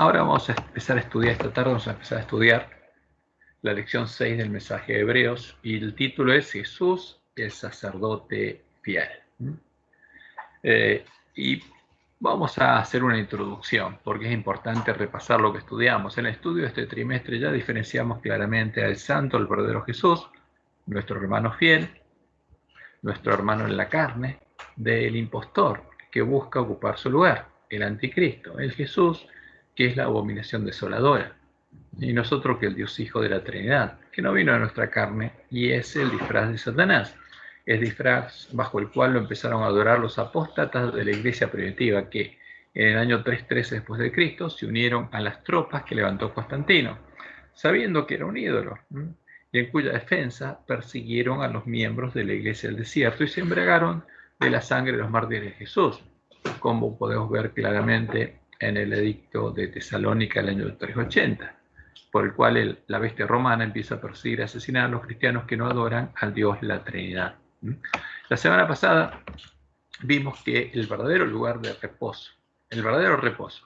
Ahora vamos a empezar a estudiar, esta tarde vamos a empezar a estudiar la lección 6 del mensaje de Hebreos, y el título es Jesús, el sacerdote fiel. Y vamos a hacer una introducción, porque es importante repasar lo que estudiamos. En el estudio de este trimestre ya diferenciamos claramente al santo, el verdadero Jesús, nuestro hermano fiel, nuestro hermano en la carne, del impostor que busca ocupar su lugar, el anticristo, el Jesús, que es la abominación desoladora, y nosotros que el Dios Hijo de la Trinidad, que no vino a nuestra carne y es el disfraz de Satanás, el disfraz bajo el cual lo empezaron a adorar los apóstatas de la iglesia primitiva, que en el año 313 después de Cristo se unieron a las tropas que levantó Constantino, sabiendo que era un ídolo, y en cuya defensa persiguieron a los miembros de la iglesia del desierto y se embriagaron de la sangre de los mártires de Jesús, como podemos ver claramente en el edicto de Tesalónica del año 380, por el cual la bestia romana empieza a perseguir y asesinar a los cristianos que no adoran al Dios la Trinidad. La semana pasada vimos que el verdadero lugar de reposo, el verdadero reposo,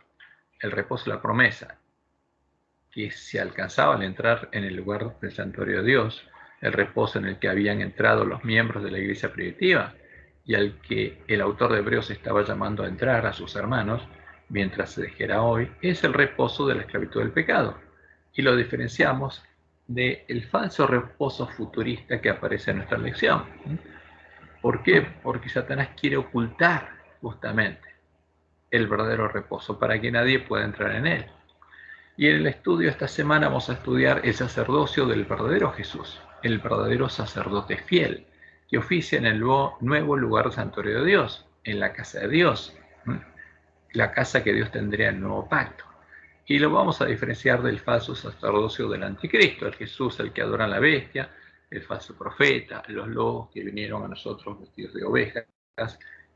el reposo de la promesa, que se alcanzaba al entrar en el lugar del santuario de Dios, el reposo en el que habían entrado los miembros de la iglesia primitiva y al que el autor de Hebreos estaba llamando a entrar a sus hermanos, mientras se dijera hoy, es el reposo de la esclavitud del pecado. Y lo diferenciamos del falso reposo futurista que aparece en nuestra lección. ¿Por qué? Porque Satanás quiere ocultar justamente el verdadero reposo para que nadie pueda entrar en él. Y en el estudio esta semana vamos a estudiar el sacerdocio del verdadero Jesús, el verdadero sacerdote fiel, que oficia en el nuevo lugar del santuario de Dios, en la casa de Dios, la casa que Dios tendría en el nuevo pacto. Y lo vamos a diferenciar del falso sacerdocio del anticristo, el Jesús al que adoran la bestia, el falso profeta, los lobos que vinieron a nosotros vestidos de ovejas,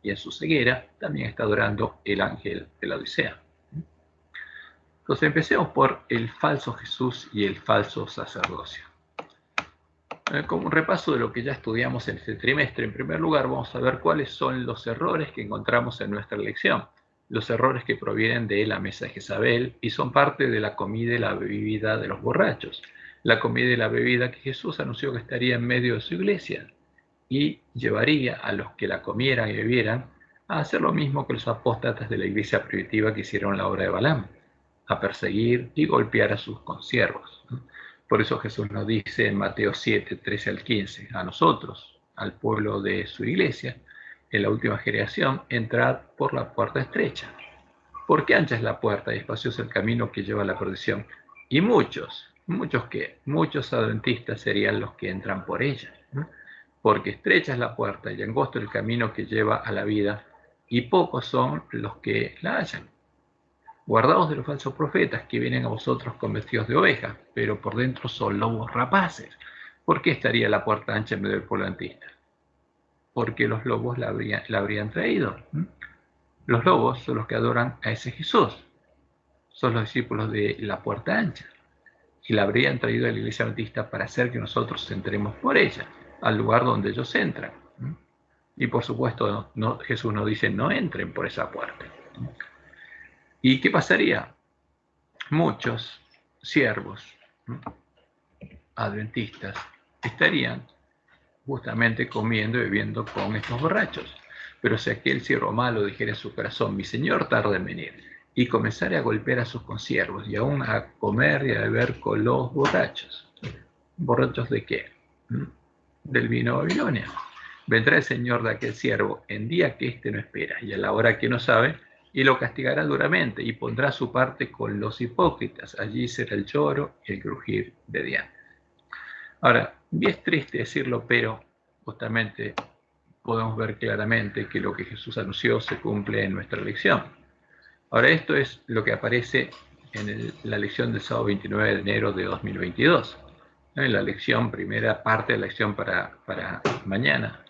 y en su ceguera también está adorando el ángel de la Odisea. Entonces empecemos por el falso Jesús y el falso sacerdocio. Como un repaso de lo que ya estudiamos en este trimestre, en primer lugar vamos a ver cuáles son los errores que encontramos en nuestra lección. Los errores que provienen de la mesa de Jezabel y son parte de la comida y la bebida de los borrachos. La comida y la bebida que Jesús anunció que estaría en medio de su iglesia y llevaría a los que la comieran y bebieran a hacer lo mismo que los apóstatas de la iglesia primitiva que hicieron la obra de Balaam, a perseguir y golpear a sus consiervos. Por eso Jesús nos dice en Mateo 7, 13 al 15, a nosotros, al pueblo de su iglesia, en la última generación, entrad por la puerta estrecha, porque ancha es la puerta y espacioso el camino que lleva a la perdición. Y muchos adventistas serían los que entran por ella, porque estrecha es la puerta y angosto el camino que lleva a la vida, y pocos son los que la hallan. Guardaos de los falsos profetas que vienen a vosotros con vestidos de ovejas, pero por dentro son lobos rapaces. ¿Por qué estaría la puerta ancha en medio del pueblo antista? Porque los lobos la habrían traído. Los lobos son los que adoran a ese Jesús. Son los discípulos de la puerta ancha. Y la habrían traído a la iglesia adventista para hacer que nosotros entremos por ella, al lugar donde ellos entran. Y por supuesto, Jesús nos dice, no entren por esa puerta. ¿Y qué pasaría? Muchos siervos adventistas estarían justamente comiendo y bebiendo con estos borrachos. Pero si aquel siervo malo dijera en su corazón, mi señor tarda en venir, y comenzara a golpear a sus consiervos y aún a comer y a beber con los borrachos. ¿Borrachos de qué? Del vino de Babilonia. Vendrá el señor de aquel siervo en día que éste no espera y a la hora que no sabe, y lo castigará duramente y pondrá su parte con los hipócritas. Allí será el lloro y el crujir de dientes. Ahora, bien es triste decirlo, pero justamente podemos ver claramente que lo que Jesús anunció se cumple en nuestra lección. Ahora, esto es lo que aparece en la lección del sábado 29 de enero de 2022. En la lección, primera parte de la lección para mañana,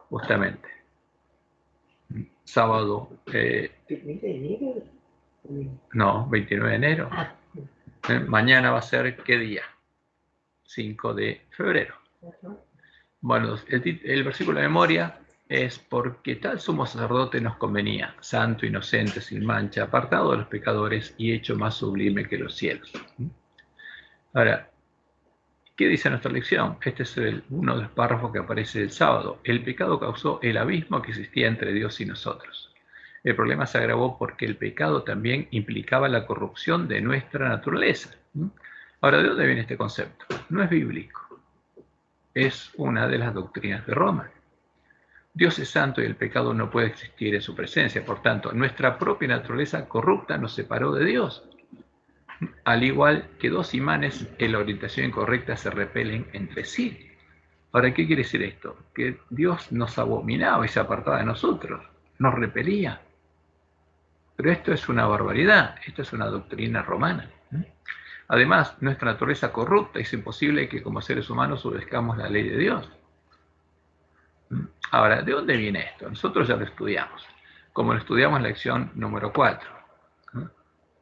justamente. Sábado... no, 29 de enero. Mañana va a ser, ¿qué día? 5 de febrero. Bueno, el versículo de memoria es porque tal sumo sacerdote nos convenía, santo, inocente, sin mancha, apartado de los pecadores y hecho más sublime que los cielos. Ahora, ¿qué dice nuestra lección? Este es uno de los párrafos que aparece el sábado. El pecado causó el abismo que existía entre Dios y nosotros. El problema se agravó porque el pecado también implicaba la corrupción de nuestra naturaleza. Ahora, ¿de dónde viene este concepto? No es bíblico. Es una de las doctrinas de Roma. Dios es santo y el pecado no puede existir en su presencia. Por tanto, nuestra propia naturaleza corrupta nos separó de Dios. Al igual que dos imanes en la orientación incorrecta se repelen entre sí. Ahora, ¿qué quiere decir esto? Que Dios nos abominaba y se apartaba de nosotros, nos repelía. Pero esto es una barbaridad, esto es una doctrina romana. Además, nuestra naturaleza corrupta es imposible que como seres humanos obedezcamos la ley de Dios. Ahora, ¿de dónde viene esto? Nosotros ya lo estudiamos, como lo estudiamos en la lección número 4.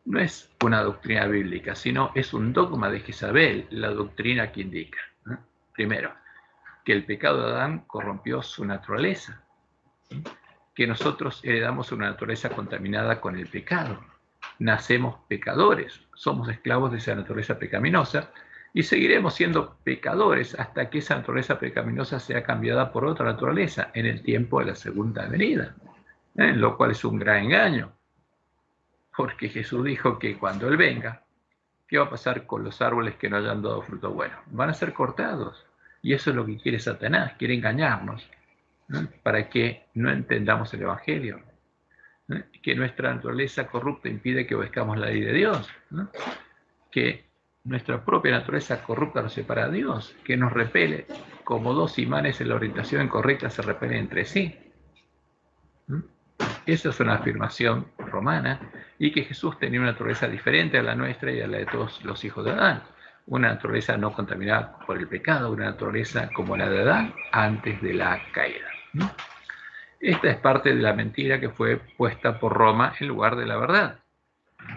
No es una doctrina bíblica, sino es un dogma de Jezabel, la doctrina que indica. Primero, que el pecado de Adán corrompió su naturaleza, que nosotros heredamos una naturaleza contaminada con el pecado. Nacemos pecadores, somos esclavos de esa naturaleza pecaminosa y seguiremos siendo pecadores hasta que esa naturaleza pecaminosa sea cambiada por otra naturaleza en el tiempo de la segunda venida, lo cual es un gran engaño, porque Jesús dijo que cuando Él venga, ¿qué va a pasar con los árboles que no hayan dado fruto bueno? Van a ser cortados. Y eso es lo que quiere Satanás, quiere engañarnos, para que no entendamos el Evangelio, que nuestra naturaleza corrupta impide que obedezcamos la ley de Dios, que nuestra propia naturaleza corrupta nos separa de Dios, que nos repele, como dos imanes en la orientación incorrecta se repelen entre sí. Esa es una afirmación romana, y que Jesús tenía una naturaleza diferente a la nuestra y a la de todos los hijos de Adán. Una naturaleza no contaminada por el pecado, una naturaleza como la de Adán antes de la caída. Esta es parte de la mentira que fue puesta por Roma en lugar de la verdad.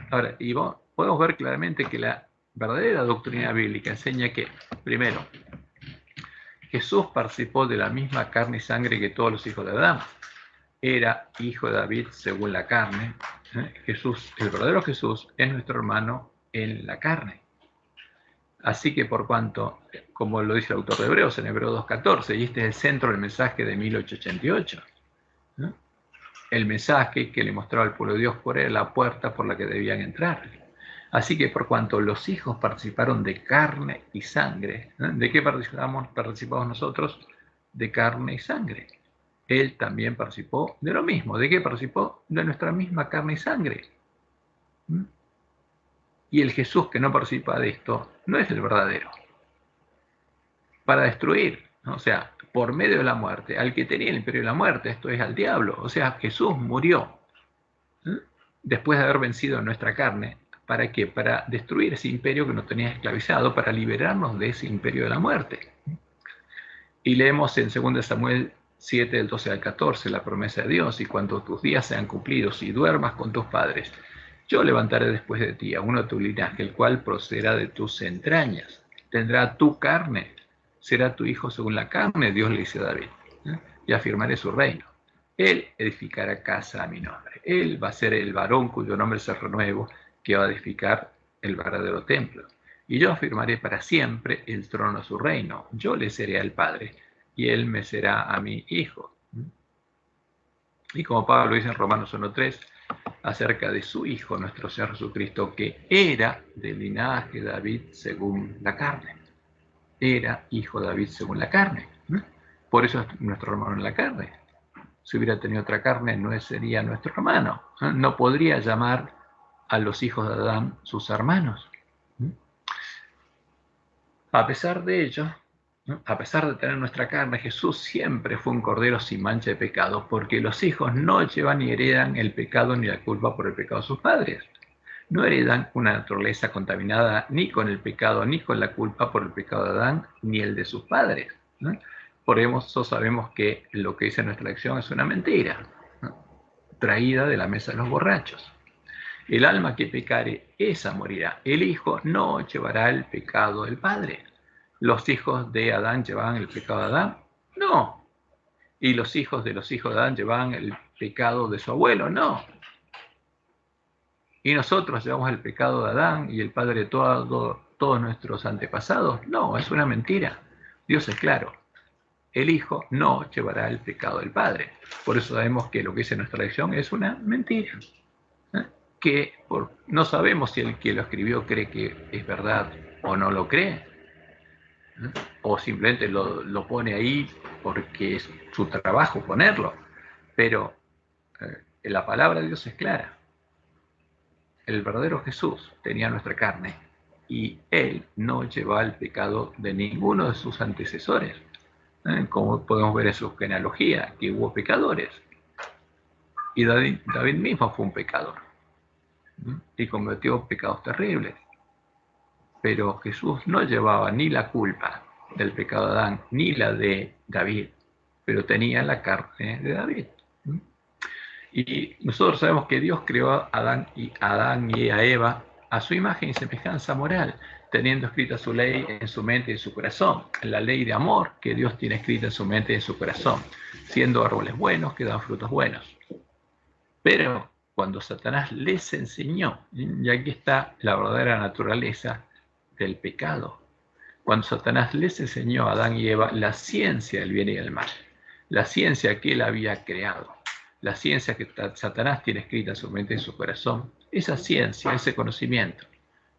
Ahora, y podemos ver claramente que la verdadera doctrina bíblica enseña que, primero, Jesús participó de la misma carne y sangre que todos los hijos de Adán. Era hijo de David según la carne. Jesús, el verdadero Jesús, es nuestro hermano en la carne. Así que por cuanto, como lo dice el autor de Hebreos, en Hebreos 2.14, y este es el centro del mensaje de 1888, el mensaje que le mostraba al pueblo de Dios cuál era la puerta por la que debían entrar. Así que por cuanto los hijos participaron de carne y sangre, ¿de qué participamos nosotros? De carne y sangre. Él también participó de lo mismo. ¿De qué participó? De nuestra misma carne y sangre. Y el Jesús que no participa de esto no es el verdadero. Para destruir, ¿no? O sea, por medio de la muerte, al que tenía el imperio de la muerte, esto es al diablo. O sea, Jesús murió después de haber vencido nuestra carne. ¿Para qué? Para destruir ese imperio que nos tenía esclavizado, para liberarnos de ese imperio de la muerte. Y leemos en 2 Samuel 7, del 12 al 14, la promesa de Dios: y cuando tus días sean cumplidos y duermas con tus padres, yo levantaré después de ti a uno de tu linaje, el cual procederá de tus entrañas. Tendrá tu carne, será tu hijo según la carne, Dios le dice a David, y afirmaré su reino. Él edificará casa a mi nombre. Él va a ser el varón cuyo nombre se renuevo, que va a edificar el verdadero templo. Y yo afirmaré para siempre el trono de su reino. Yo le seré al Padre, y él me será a mi hijo. Y como Pablo dice en Romanos 1.3, acerca de su Hijo, nuestro Señor Jesucristo, que era del linaje de David según la carne. Era hijo de David según la carne. Por eso es nuestro hermano en la carne. Si hubiera tenido otra carne, no sería nuestro hermano. No podría llamar a los hijos de Adán sus hermanos. A pesar de ello, a pesar de tener nuestra carne, Jesús siempre fue un cordero sin mancha de pecado, porque los hijos no llevan ni heredan el pecado ni la culpa por el pecado de sus padres. No heredan una naturaleza contaminada ni con el pecado ni con la culpa por el pecado de Adán ni el de sus padres. Por eso sabemos que lo que dice nuestra lección es una mentira, traída de la mesa de los borrachos. El alma que pecare, esa morirá. El hijo no llevará el pecado del padre. ¿Los hijos de Adán llevaban el pecado de Adán? No. y los hijos de Adán llevaban el pecado de su abuelo. No. ¿Y nosotros llevamos el pecado de Adán y el padre de todos nuestros antepasados? No, es una mentira. Dios es claro. El hijo no llevará el pecado del padre. Por eso sabemos que lo que dice nuestra lección es una mentira. Que no sabemos si el que lo escribió cree que es verdad o no lo cree. O simplemente lo pone ahí porque es su trabajo ponerlo. Pero la palabra de Dios es clara. El verdadero Jesús tenía nuestra carne y él no llevaba el pecado de ninguno de sus antecesores. Como podemos ver en su genealogía, que hubo pecadores. Y David mismo fue un pecador. Y cometió pecados terribles. Pero Jesús no llevaba ni la culpa del pecado de Adán, ni la de David, pero tenía la carne de David. Y nosotros sabemos que Dios creó a Adán y a Eva a su imagen y semejanza moral, teniendo escrita su ley en su mente y en su corazón, la ley de amor que Dios tiene escrita en su mente y en su corazón, siendo árboles buenos que dan frutos buenos. Pero cuando Satanás les enseñó, y aquí está la verdadera naturaleza del pecado, cuando Satanás les enseñó a Adán y Eva la ciencia del bien y del mal, la ciencia que él había creado, la ciencia que Satanás tiene escrita en su mente y en su corazón, esa ciencia, ese conocimiento,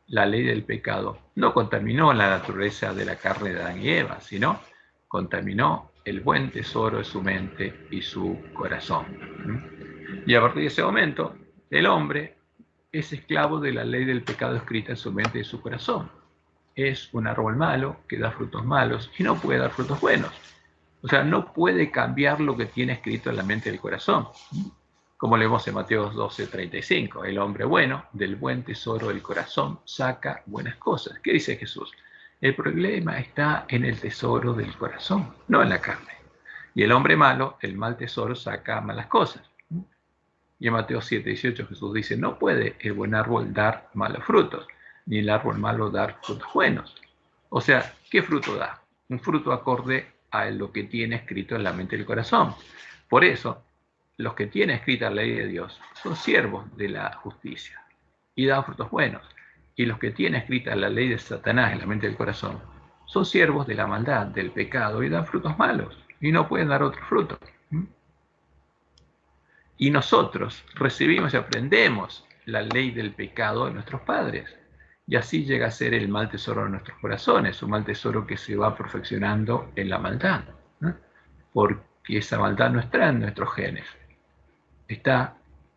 la ley del pecado, no contaminó la naturaleza de la carne de Adán y Eva, sino contaminó el buen tesoro de su mente y su corazón. Y a partir de ese momento, el hombre es esclavo de la ley del pecado escrita en su mente y en su corazón. Es un árbol malo que da frutos malos y no puede dar frutos buenos. O sea, no puede cambiar lo que tiene escrito en la mente y el corazón. Como leemos en Mateo 12:35, el hombre bueno del buen tesoro del corazón saca buenas cosas. ¿Qué dice Jesús? El problema está en el tesoro del corazón, no en la carne. Y el hombre malo, el mal tesoro, saca malas cosas. Y en Mateo 7:18 Jesús dice, no puede el buen árbol dar malos frutos, ni el árbol malo dar frutos buenos. O sea, ¿qué fruto da? Un fruto acorde a lo que tiene escrito en la mente y el corazón. Por eso, los que tienen escrita la ley de Dios son siervos de la justicia y dan frutos buenos. Y los que tienen escrita la ley de Satanás en la mente y el corazón son siervos de la maldad, del pecado y dan frutos malos y no pueden dar otro fruto. Y nosotros recibimos y aprendemos la ley del pecado de nuestros padres. Y así llega a ser el mal tesoro de nuestros corazones, un mal tesoro que se va perfeccionando en la maldad, ¿no? Porque esa maldad no está en nuestros genes, está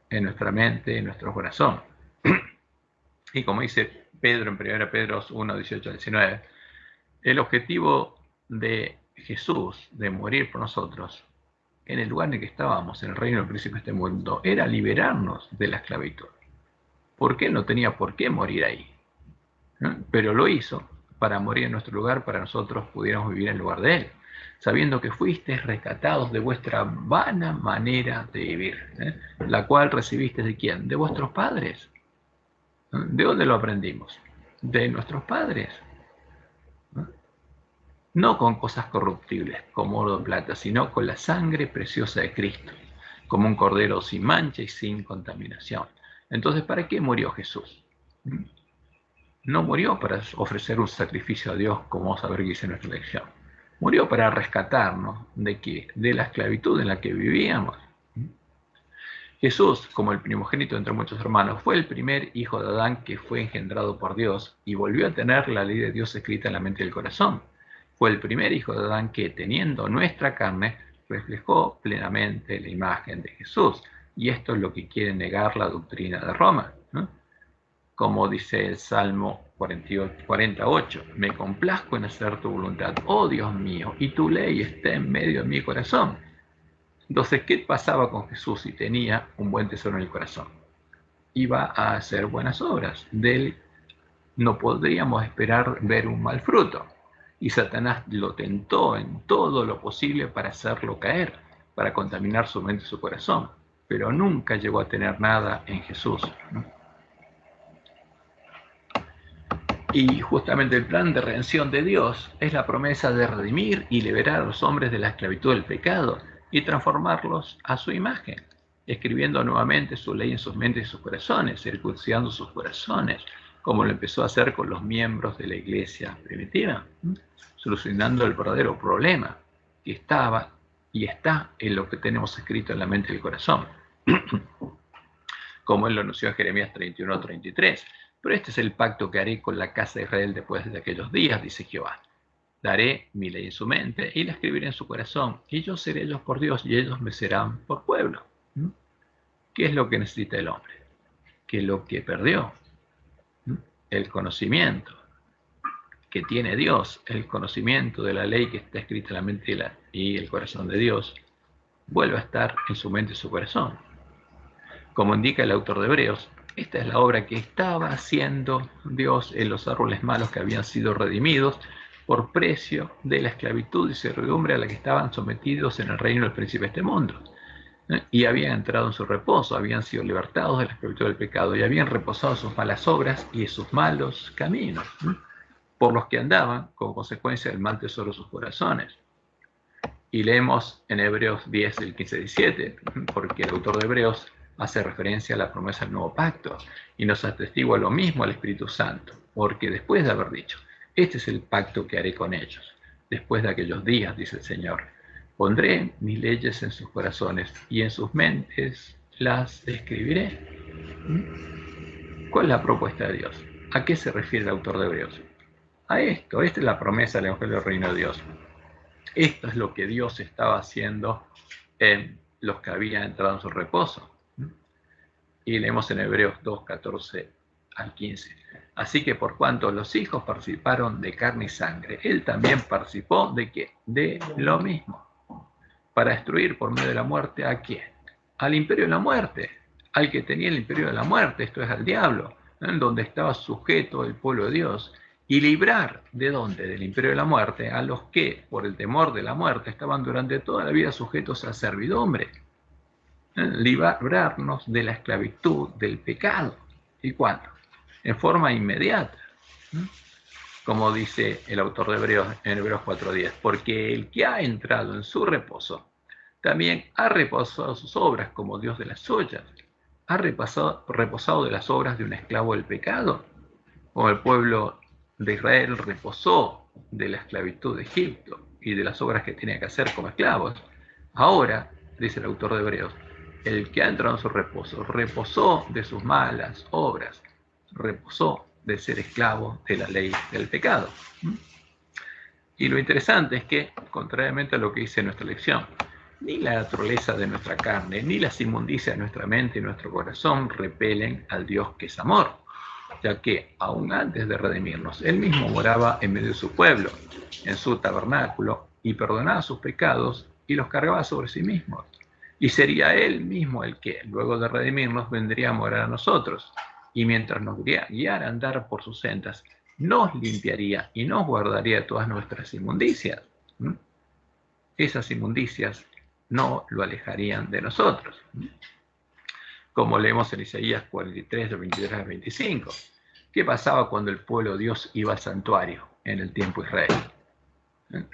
en nuestra mente, en nuestro corazón. Y como dice Pedro en 1 Pedro 1:18-19, el objetivo de Jesús de morir por nosotros en el lugar en el que estábamos, en el reino del príncipe de este mundo, era liberarnos de la esclavitud. Porque él no tenía por qué morir ahí, ¿no? Pero lo hizo para morir en nuestro lugar, para nosotros pudiéramos vivir en lugar de él, sabiendo que fuisteis rescatados de vuestra vana manera de vivir, la cual recibisteis ¿de quién? De vuestros padres. ¿De dónde lo aprendimos? De nuestros padres. No con cosas corruptibles como oro o plata, sino con la sangre preciosa de Cristo, como un cordero sin mancha y sin contaminación. Entonces, ¿para qué murió Jesús? No murió para ofrecer un sacrificio a Dios, como vamos a ver que dice nuestra lección. Murió para rescatarnos de ¿qué? De la esclavitud en la que vivíamos. Jesús, como el primogénito entre muchos hermanos, fue el primer hijo de Adán que fue engendrado por Dios y volvió a tener la ley de Dios escrita en la mente y el corazón. Fue el primer hijo de Adán que, teniendo nuestra carne, reflejó plenamente la imagen de Jesús. Y esto es lo que quiere negar la doctrina de Roma, ¿no? Como dice el Salmo 48, me complazco en hacer tu voluntad, oh Dios mío, y tu ley está en medio de mi corazón. Entonces, ¿qué pasaba con Jesús si tenía un buen tesoro en el corazón? Iba a hacer buenas obras. De él no podríamos esperar ver un mal fruto. Y Satanás lo tentó en todo lo posible para hacerlo caer, para contaminar su mente y su corazón. Pero nunca llegó a tener nada en Jesús, ¿no? Y justamente el plan de redención de Dios es la promesa de redimir y liberar a los hombres de la esclavitud del pecado, y transformarlos a su imagen, escribiendo nuevamente su ley en sus mentes y sus corazones, circuncidando sus corazones, como lo empezó a hacer con los miembros de la iglesia primitiva, solucionando el verdadero problema que estaba y está en lo que tenemos escrito en la mente y el corazón, como él lo anunció en Jeremías 31:33. Pero este es el pacto que haré con la casa de Israel después de aquellos días, dice Jehová. Daré mi ley en su mente y la escribiré en su corazón, y yo seré ellos por Dios y ellos me serán por pueblo. ¿Qué es lo que necesita el hombre? ¿Qué es lo que perdió? El conocimiento que tiene Dios, el conocimiento de la ley que está escrita en la mente y el corazón de Dios, vuelve a estar en su mente y su corazón. Como indica el autor de Hebreos, esta es la obra que estaba haciendo Dios en los árboles malos que habían sido redimidos por precio de la esclavitud y servidumbre a la que estaban sometidos en el reino del príncipe de este mundo. Y habían entrado en su reposo, habían sido libertados de la esclavitud del pecado y habían reposado sus malas obras y sus malos caminos, por los que andaban como consecuencia del mal tesoro de sus corazones. Y leemos en Hebreos 10, el 15-17, porque el autor de Hebreos hace referencia a la promesa del nuevo pacto y nos atestigua lo mismo al Espíritu Santo, porque después de haber dicho, este es el pacto que haré con ellos, después de aquellos días, dice el Señor, pondré mis leyes en sus corazones y en sus mentes las escribiré. ¿Cuál es la propuesta de Dios? ¿A qué se refiere el autor de Hebreos? A esto, esta es la promesa del Evangelio del Reino de Dios. Esto es lo que Dios estaba haciendo en los que habían entrado en su reposo. Y leemos en Hebreos 2, 14 al 15. Así que por cuanto los hijos participaron de carne y sangre, él también participó ¿de qué? De lo mismo. Para destruir por medio de la muerte ¿a quién? Al imperio de la muerte, al que tenía el imperio de la muerte, esto es al diablo, en donde estaba sujeto el pueblo de Dios, y librar ¿de dónde? Del imperio de la muerte a los que, por el temor de la muerte, estaban durante toda la vida sujetos a servidumbre. Librarnos de la esclavitud, del pecado. ¿Y cuándo? En forma inmediata. Como dice el autor de Hebreos en Hebreos 4:10, porque el que ha entrado en su reposo, también ha reposado sus obras como Dios de las ollas, ha reposado de las obras de un esclavo del pecado, como el pueblo de Israel reposó de la esclavitud de Egipto y de las obras que tenía que hacer como esclavos. Ahora, dice el autor de Hebreos, el que ha entrado en su reposo, reposó de sus malas obras, reposó de ser esclavo de la ley del pecado. Y lo interesante es que, contrariamente a lo que dice nuestra lección, ni la naturaleza de nuestra carne, ni las inmundicias de nuestra mente y nuestro corazón repelen al Dios que es amor, ya que, aún antes de redimirnos, Él mismo moraba en medio de su pueblo, en su tabernáculo, y perdonaba sus pecados y los cargaba sobre sí mismo. Y sería Él mismo el que, luego de redimirnos, vendría a morar a nosotros, y mientras nos guiara a andar por sus sendas, nos limpiaría y nos guardaría de todas nuestras inmundicias. Esas inmundicias no lo alejarían de nosotros. Como leemos en Isaías 43, de 23 al 25. ¿Qué pasaba cuando el pueblo de Dios iba al santuario en el tiempo de Israel?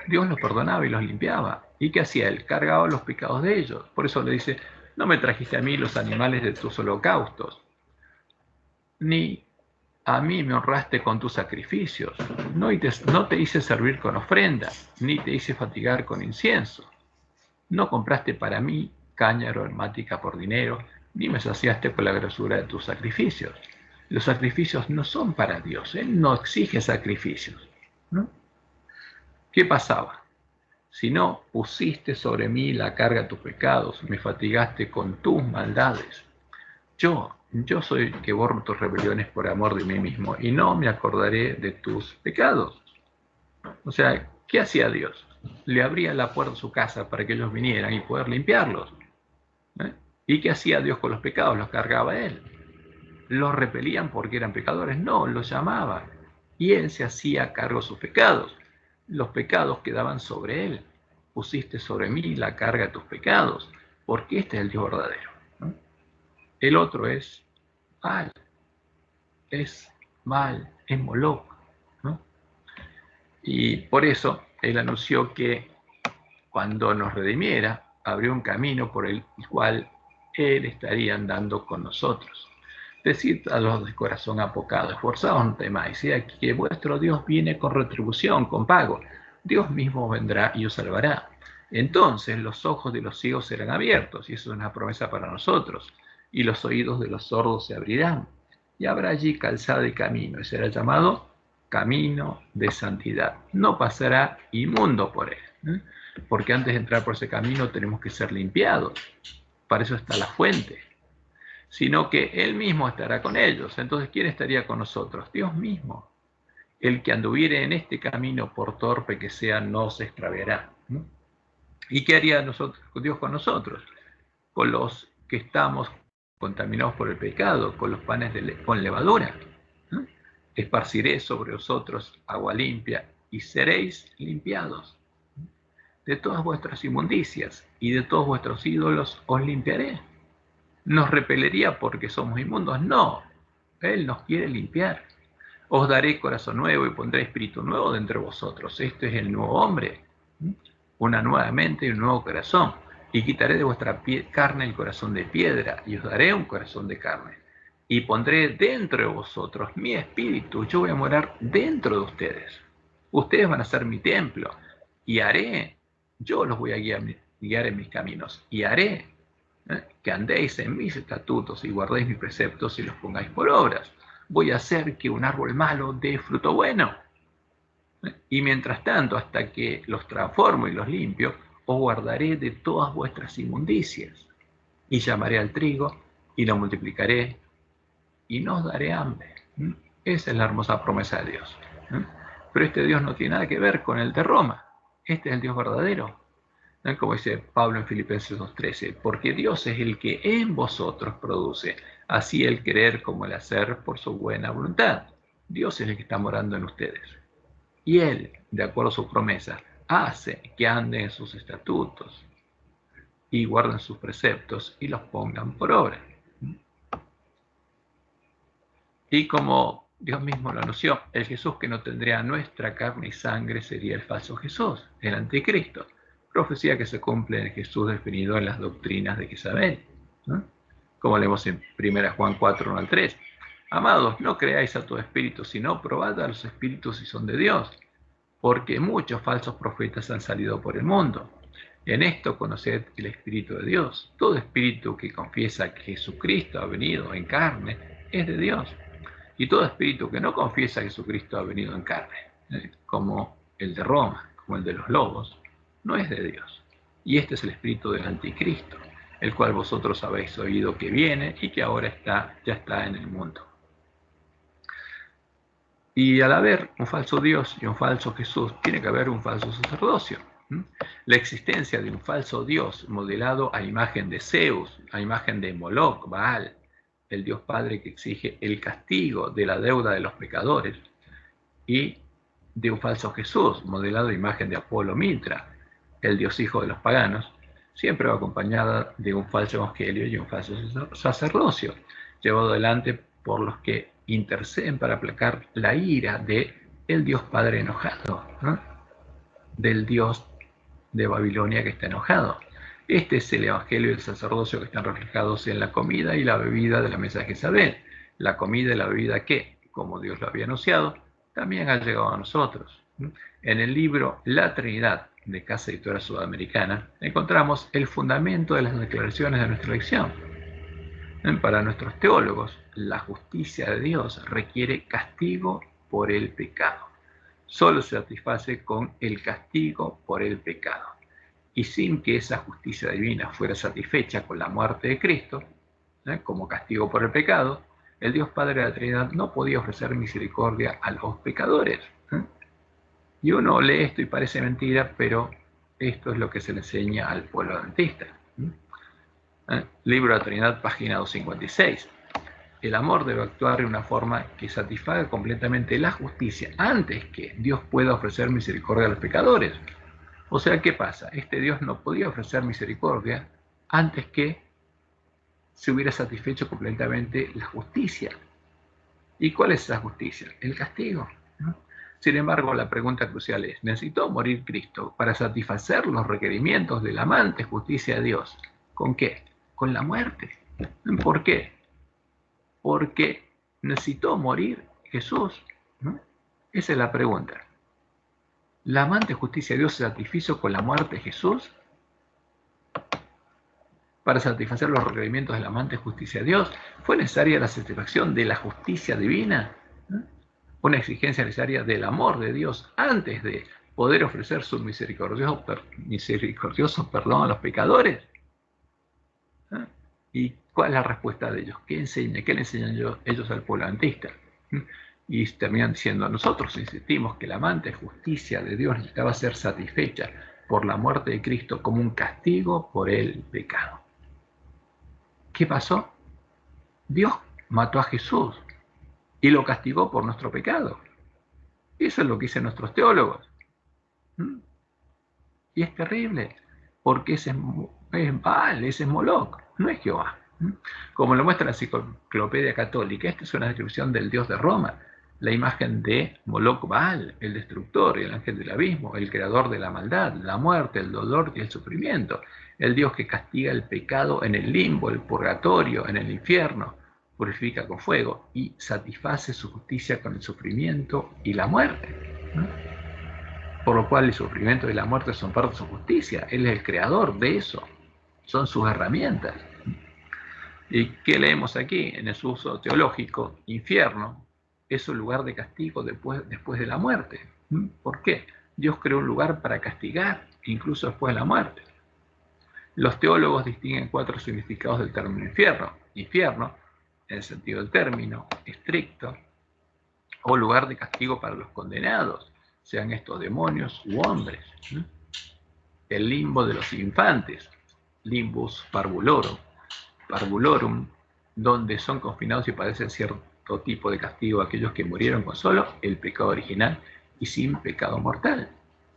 Dios los perdonaba y los limpiaba. ¿Y qué hacía él? Cargaba los pecados de ellos. Por eso le dice, no me trajiste a mí los animales de tus holocaustos, ni a mí me honraste con tus sacrificios. No te hice servir con ofrendas, ni te hice fatigar con incienso. No compraste para mí caña aromática por dinero, ni me saciaste por la grosura de tus sacrificios. Los sacrificios no son para Dios, Él no exige sacrificios, ¿no? ¿Qué pasaba? Si no pusiste sobre mí la carga de tus pecados, me fatigaste con tus maldades. Yo soy el que borro tus rebeliones por amor de mí mismo, y no me acordaré de tus pecados. O sea, ¿qué hacía Dios? Le abría la puerta de su casa para que ellos vinieran y poder limpiarlos. ¿Y qué hacía Dios con los pecados? Los cargaba Él. ¿Los repelían porque eran pecadores? No, los llamaba. Y Él se hacía cargo de sus pecados. Los pecados quedaban sobre Él. Pusiste sobre mí la carga de tus pecados, porque este es el Dios verdadero. El otro es mal, es Moloch, ¿no? Y por eso Él anunció que cuando nos redimiera, abrió un camino por el cual Él estaría andando con nosotros. Decid a los de corazón apocado, esforzaos, no temáis, y aquí que vuestro Dios viene con retribución, con pago. Dios mismo vendrá y os salvará. Entonces los ojos de los ciegos serán abiertos, y eso es una promesa para nosotros, y los oídos de los sordos se abrirán, y habrá allí calzada y camino, y será llamado camino de santidad. No pasará inmundo por él, porque antes de entrar por ese camino tenemos que ser limpiados. Para eso está la fuente, sino que Él mismo estará con ellos. Entonces, ¿quién estaría con nosotros? Dios mismo. El que anduviere en este camino, por torpe que sea, no se extraviará. ¿Y qué haría Dios con nosotros? Con los que estamos contaminados por el pecado, con los panes con levadura. Esparciré sobre vosotros agua limpia y seréis limpiados. De todas vuestras inmundicias y de todos vuestros ídolos os limpiaré. ¿Nos repelería porque somos inmundos? No, Él nos quiere limpiar. Os daré corazón nuevo y pondré espíritu nuevo dentro de vosotros. Este es el nuevo hombre, una nueva mente y un nuevo corazón. Y quitaré de vuestra carne el corazón de piedra y os daré un corazón de carne. Y pondré dentro de vosotros mi espíritu. Yo voy a morar dentro de ustedes. Ustedes van a ser mi templo. Y yo los voy a guiar en mis caminos. Y haré que andéis en mis estatutos y guardéis mis preceptos y los pongáis por obras. Voy a hacer que un árbol malo dé fruto bueno. Y mientras tanto, hasta que los transformo y los limpio, os guardaré de todas vuestras inmundicias. Y llamaré al trigo y lo multiplicaré y no os daré hambre. Esa es la hermosa promesa de Dios. Pero este Dios no tiene nada que ver con el de Roma. Este es el Dios verdadero. Como dice Pablo en Filipenses 2:13, porque Dios es el que en vosotros produce, así el querer como el hacer por su buena voluntad. Dios es el que está morando en ustedes. Y Él, de acuerdo a su promesa, hace que anden en sus estatutos y guarden sus preceptos y los pongan por obra. Y como Dios mismo lo anunció, el Jesús que no tendría nuestra carne y sangre sería el falso Jesús, el anticristo. Profecía que se cumple en Jesús definido en las doctrinas de Jezabel, ¿no? Como leemos en 1 Juan 4, 1 al 3. Amados, no creáis a todo espíritu, sino probad a los espíritus si son de Dios, porque muchos falsos profetas han salido por el mundo. En esto conoced el Espíritu de Dios. Todo espíritu que confiesa que Jesucristo ha venido en carne es de Dios. Y todo espíritu que no confiesa que Jesucristo ha venido en carne, como el de Roma, como el de los lobos, no es de Dios. Y este es el espíritu del anticristo, el cual vosotros habéis oído que viene y que ahora ya está en el mundo. Y al haber un falso Dios y un falso Jesús, tiene que haber un falso sacerdocio. La existencia de un falso Dios modelado a imagen de Zeus, a imagen de Moloch, Baal, el Dios Padre que exige el castigo de la deuda de los pecadores, y de un falso Jesús, modelado a imagen de Apolo Mitra, el Dios Hijo de los paganos, siempre va acompañada de un falso evangelio y un falso sacerdocio, llevado adelante por los que interceden para aplacar la ira de el Dios Padre enojado, ¿no? Del Dios de Babilonia que está enojado. Este es el evangelio y el sacerdocio que están reflejados en la comida y la bebida de la mesa de Jezabel. La comida y la bebida que, como Dios lo había anunciado, también ha llegado a nosotros. En el libro La Trinidad, de Casa Editora Sudamericana, encontramos el fundamento de las declaraciones de nuestra lección. Para nuestros teólogos, la justicia de Dios requiere castigo por el pecado. Solo se satisface con el castigo por el pecado. Y sin que esa justicia divina fuera satisfecha con la muerte de Cristo, como castigo por el pecado, el Dios Padre de la Trinidad no podía ofrecer misericordia a los pecadores. Y uno lee esto y parece mentira, pero esto es lo que se le enseña al pueblo adventista. Libro de la Trinidad, página 256. El amor debe actuar de una forma que satisfaga completamente la justicia antes que Dios pueda ofrecer misericordia a los pecadores. O sea, ¿qué pasa? Este Dios no podía ofrecer misericordia antes que se hubiera satisfecho completamente la justicia. ¿Y cuál es esa justicia? El castigo, ¿no? Sin embargo, la pregunta crucial es, ¿necesitó morir Cristo para satisfacer los requerimientos del amante justicia de Dios? ¿Con qué? Con la muerte. ¿Por qué? Porque necesitó morir Jesús, ¿no? Esa es la pregunta. ¿La amante justicia de Dios se satisfizo con la muerte de Jesús para satisfacer los requerimientos del amante justicia de Dios? ¿Fue necesaria la satisfacción de la justicia divina? ¿No? Una exigencia necesaria del amor de Dios antes de poder ofrecer su misericordioso perdón a los pecadores. ¿No? ¿Y cuál es la respuesta de ellos? ¿Qué le enseñan ellos al pueblo adventista? Y terminan diciendo, nosotros insistimos que la amante justicia de Dios necesitaba ser satisfecha por la muerte de Cristo como un castigo por el pecado. ¿Qué pasó? Dios mató a Jesús y lo castigó por nuestro pecado. Eso es lo que dicen nuestros teólogos. Y es terrible, porque ese es Baal, ese es Moloch, no es Jehová. Como lo muestra la Enciclopedia Católica, esta es una descripción del Dios de Roma, la imagen de Moloch Baal, el destructor, el ángel del abismo, el creador de la maldad, la muerte, el dolor y el sufrimiento, el Dios que castiga el pecado en el limbo, el purgatorio, en el infierno, purifica con fuego y satisface su justicia con el sufrimiento y la muerte. Por lo cual el sufrimiento y la muerte son parte de su justicia. Él es el creador de eso. Son sus herramientas. ¿Y qué leemos aquí? En el uso teológico, infierno es un lugar de castigo después de la muerte. ¿Por qué? Dios creó un lugar para castigar, incluso después de la muerte. Los teólogos distinguen 4 significados del término infierno. Infierno, en el sentido del término estricto, o lugar de castigo para los condenados, sean estos demonios u hombres. El limbo de los infantes, limbus parvulorum, donde son confinados y padecen cierto tipo de castigo aquellos que murieron con solo el pecado original y sin pecado mortal.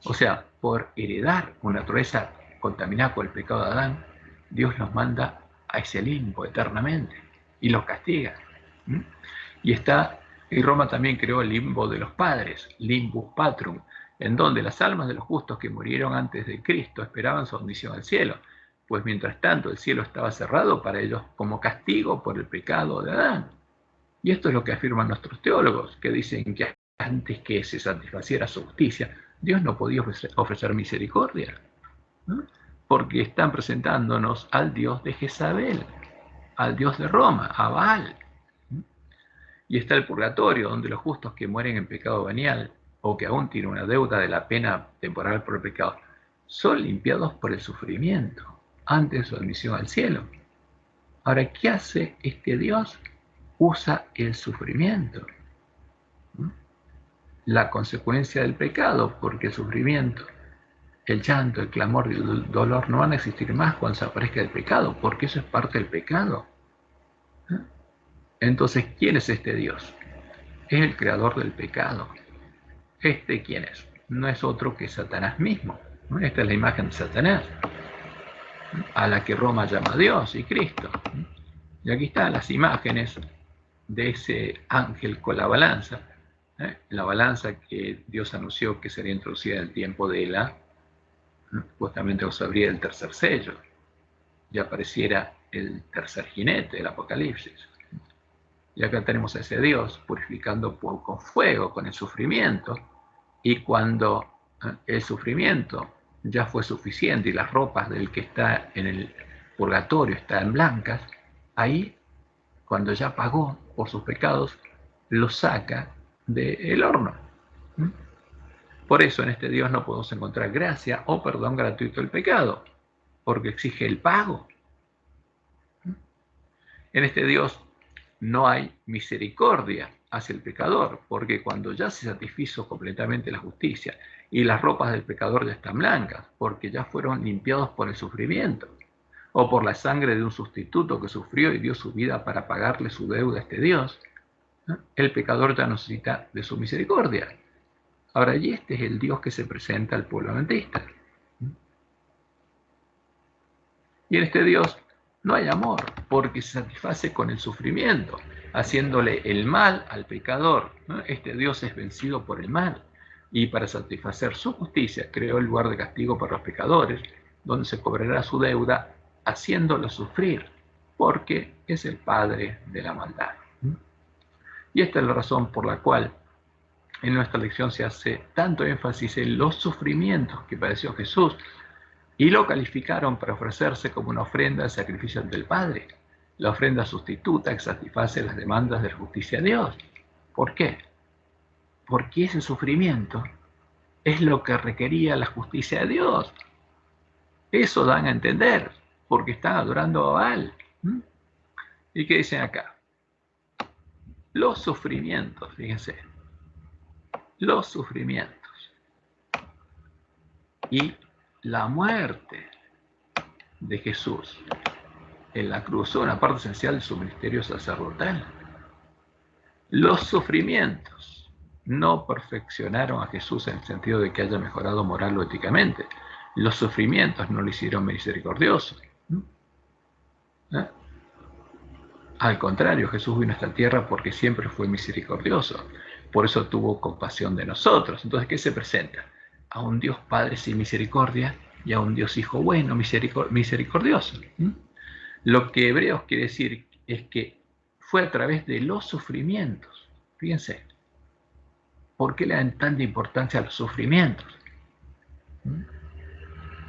O sea, por heredar una naturaleza contaminada por el pecado de Adán, Dios los manda a ese limbo eternamente y los castiga. Y Roma también creó el limbo de los padres, limbus patrum, en donde las almas de los justos que murieron antes de Cristo esperaban su admisión al cielo, pues mientras tanto el cielo estaba cerrado para ellos como castigo por el pecado de Adán. Y esto es lo que afirman nuestros teólogos, que dicen que antes que se satisfaciera su justicia, Dios no podía ofrecer misericordia, ¿no? Porque están presentándonos al Dios de Jezabel, al Dios de Roma, a Baal. Y está el purgatorio, donde los justos que mueren en pecado venial o que aún tienen una deuda de la pena temporal por el pecado, son limpiados por el sufrimiento antes de su admisión al cielo. Ahora, ¿qué hace este Dios? Usa el sufrimiento, la consecuencia del pecado, porque el sufrimiento, el llanto, el clamor y el dolor no van a existir más cuando se aparezca el pecado, porque eso es parte del pecado. Entonces, ¿quién es este Dios? Es el creador del pecado. ¿Quién es? No es otro que Satanás mismo. Esta es la imagen de Satanás, a la que Roma llama Dios y Cristo. Y aquí están las imágenes de ese ángel con la balanza que Dios anunció que sería introducida en el tiempo de Ela, justamente cuando se abría el tercer sello y apareciera el tercer jinete del Apocalipsis. Y acá tenemos a ese Dios purificando con fuego, con el sufrimiento, y cuando el sufrimiento ya fue suficiente y las ropas del que está en el purgatorio están blancas, ahí, cuando ya pagó por sus pecados, los saca del horno. Por eso en este Dios no podemos encontrar gracia o perdón gratuito del pecado, porque exige el pago. En este Dios no hay misericordia hacia el pecador, porque cuando ya se satisfizo completamente la justicia y las ropas del pecador ya están blancas, porque ya fueron limpiados por el sufrimiento, o por la sangre de un sustituto que sufrió y dio su vida para pagarle su deuda a este Dios, el pecador ya necesita de su misericordia. Ahora, y este es el Dios que se presenta al pueblo adventista. Y en este Dios no hay amor, porque se satisface con el sufrimiento, haciéndole el mal al pecador. Este Dios es vencido por el mal, y para satisfacer su justicia creó el lugar de castigo para los pecadores, donde se cobrará su deuda haciéndolo sufrir, porque es el padre de la maldad. Y esta es la razón por la cual en nuestra lección se hace tanto énfasis en los sufrimientos que padeció Jesús y lo calificaron para ofrecerse como una ofrenda de sacrificio ante el Padre, la ofrenda sustituta que satisface las demandas de la justicia de Dios. ¿Por qué? Porque ese sufrimiento es lo que requería la justicia de Dios. Eso dan a entender, porque están adorando a Baal. ¿Y qué dicen acá? Los sufrimientos, fíjense, los sufrimientos y la muerte de Jesús en la cruz son una parte esencial de su ministerio sacerdotal. Los sufrimientos no perfeccionaron a Jesús en el sentido de que haya mejorado moral o éticamente. Los sufrimientos no lo hicieron misericordioso. Al contrario, Jesús vino a esta tierra porque siempre fue misericordioso. Por eso tuvo compasión de nosotros. Entonces, ¿qué se presenta? A un Dios Padre sin misericordia y a un Dios Hijo bueno, misericordioso. Lo que Hebreos quiere decir es que fue a través de los sufrimientos. Fíjense, ¿por qué le dan tanta importancia a los sufrimientos?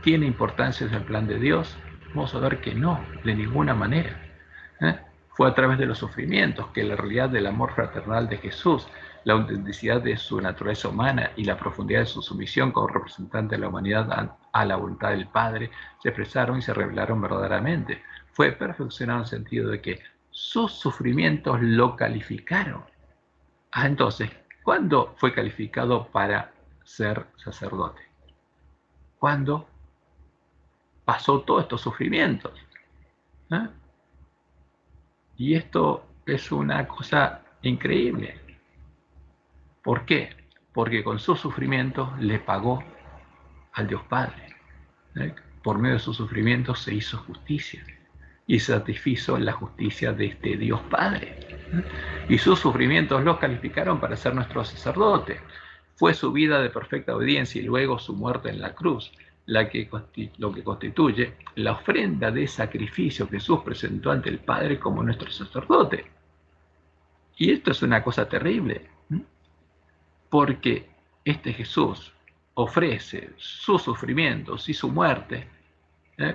¿Tiene importancia en el plan de Dios? Vamos a ver que no, de ninguna manera. Fue a través de los sufrimientos que la realidad del amor fraternal de Jesús, la autenticidad de su naturaleza humana y la profundidad de su sumisión como representante de la humanidad a la voluntad del Padre se expresaron y se revelaron verdaderamente. Fue perfeccionado en el sentido de que sus sufrimientos lo calificaron. Entonces, ¿cuándo fue calificado para ser sacerdote? ¿Cuándo pasó todos estos sufrimientos? Y esto es una cosa increíble. ¿Por qué? Porque con sus sufrimientos le pagó al Dios Padre. Por medio de sus sufrimientos se hizo justicia y satisfizo la justicia de este Dios Padre. Y sus sufrimientos los calificaron para ser nuestro sacerdote. Fue su vida de perfecta obediencia y luego su muerte en la cruz lo que constituye la ofrenda de sacrificio que Jesús presentó ante el Padre como nuestro sacerdote. Y esto es una cosa terrible, porque este Jesús ofrece sus sufrimientos y su muerte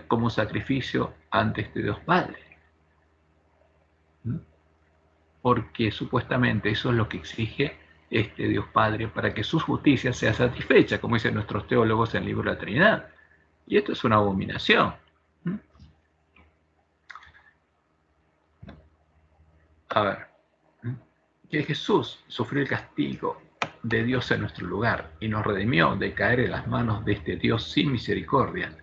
como sacrificio ante este Dios Padre. Porque supuestamente eso es lo que exige este Dios Padre para que su justicia sea satisfecha, como dicen nuestros teólogos en el libro de la Trinidad. Y esto es una abominación. A ver, que Jesús sufrió el castigo de Dios en nuestro lugar y nos redimió de caer en las manos de este Dios sin misericordia,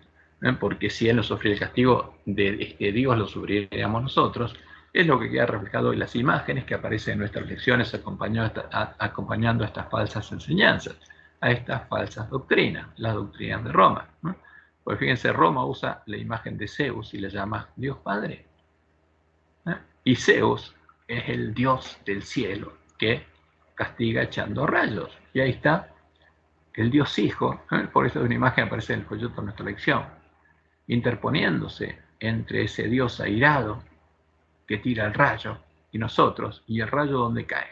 porque si Él no sufrió el castigo de este Dios, lo sufriríamos nosotros. Es lo que queda reflejado en las imágenes que aparecen en nuestras lecciones acompañando a estas falsas enseñanzas, a estas falsas doctrinas, las doctrinas de Roma. Pues fíjense, Roma usa la imagen de Zeus y le llama Dios Padre. Y Zeus es el Dios del cielo que castiga echando rayos. Y ahí está el Dios Hijo, por eso una imagen aparece en el folleto de nuestra lección, interponiéndose entre ese Dios airado que tira el rayo y nosotros, y el rayo ¿dónde cae?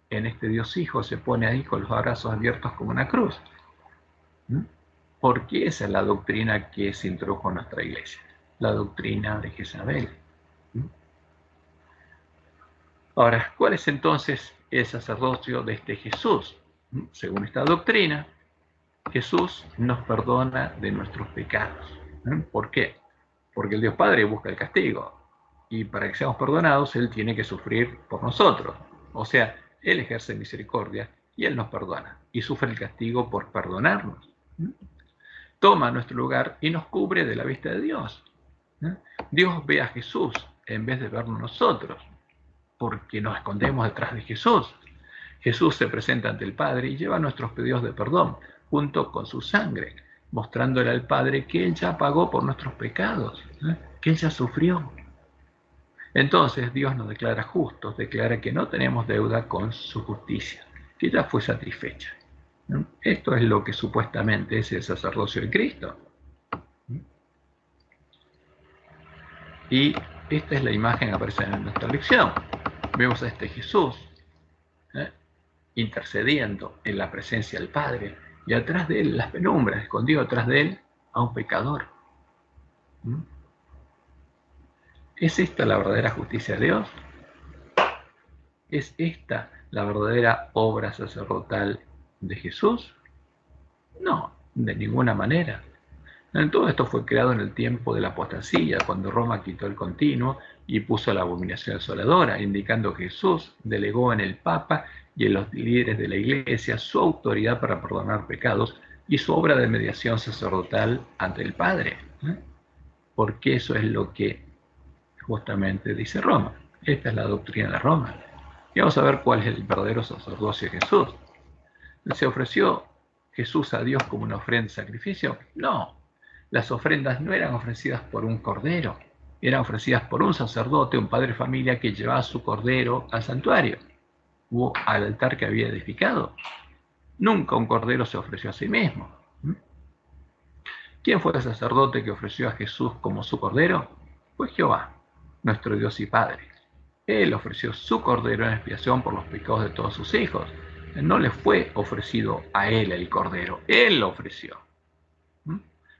En este Dios Hijo se pone ahí con los brazos abiertos como una cruz. Porque esa es la doctrina que se introdujo en nuestra iglesia, la doctrina de Jezabel. Ahora, ¿cuál es entonces el sacerdocio de este Jesús? Según esta doctrina, Jesús nos perdona de nuestros pecados. ¿Por qué? Porque el Dios Padre busca el castigo. Y para que seamos perdonados, Él tiene que sufrir por nosotros. O sea, Él ejerce misericordia y Él nos perdona. Y sufre el castigo por perdonarnos. Toma nuestro lugar y nos cubre de la vista de Dios. Dios ve a Jesús en vez de vernos nosotros, porque nos escondemos detrás de Jesús. Jesús se presenta ante el Padre y lleva nuestros pedidos de perdón, junto con su sangre, mostrándole al Padre que Él ya pagó por nuestros pecados, que Él ya sufrió. Entonces Dios nos declara justos, declara que no tenemos deuda con su justicia. que ya fue satisfecha. ¿No? Esto es lo que supuestamente es el sacerdocio de Cristo. Y esta es la imagen que aparece en nuestra lección. Vemos a este Jesús intercediendo en la presencia del Padre, y atrás de él las penumbras, escondido atrás de él a un pecador. ¿Es esta la verdadera justicia de Dios? ¿Es esta la verdadera obra sacerdotal de Jesús? No, de ninguna manera. Todo esto fue creado en el tiempo de la apostasía, cuando Roma quitó el continuo y puso la abominación desoladora, indicando que Jesús delegó en el Papa y en los líderes de la Iglesia su autoridad para perdonar pecados y su obra de mediación sacerdotal ante el Padre. Porque eso es lo que justamente dice Roma. Esta es la doctrina de Roma. Y vamos a ver cuál es el verdadero sacerdocio de Jesús. ¿Se ofreció Jesús a Dios como una ofrenda de sacrificio? No. Las ofrendas no eran ofrecidas por un cordero, eran ofrecidas por un sacerdote, un padre de familia que llevaba su cordero al santuario o al altar que había edificado. Nunca un cordero se ofreció a sí mismo. ¿Quién fue el sacerdote que ofreció a Jesús como su cordero? Fue Jehová, nuestro Dios y Padre. Él ofreció su cordero en expiación por los pecados de todos sus hijos. No le fue ofrecido a él el cordero, él lo ofreció.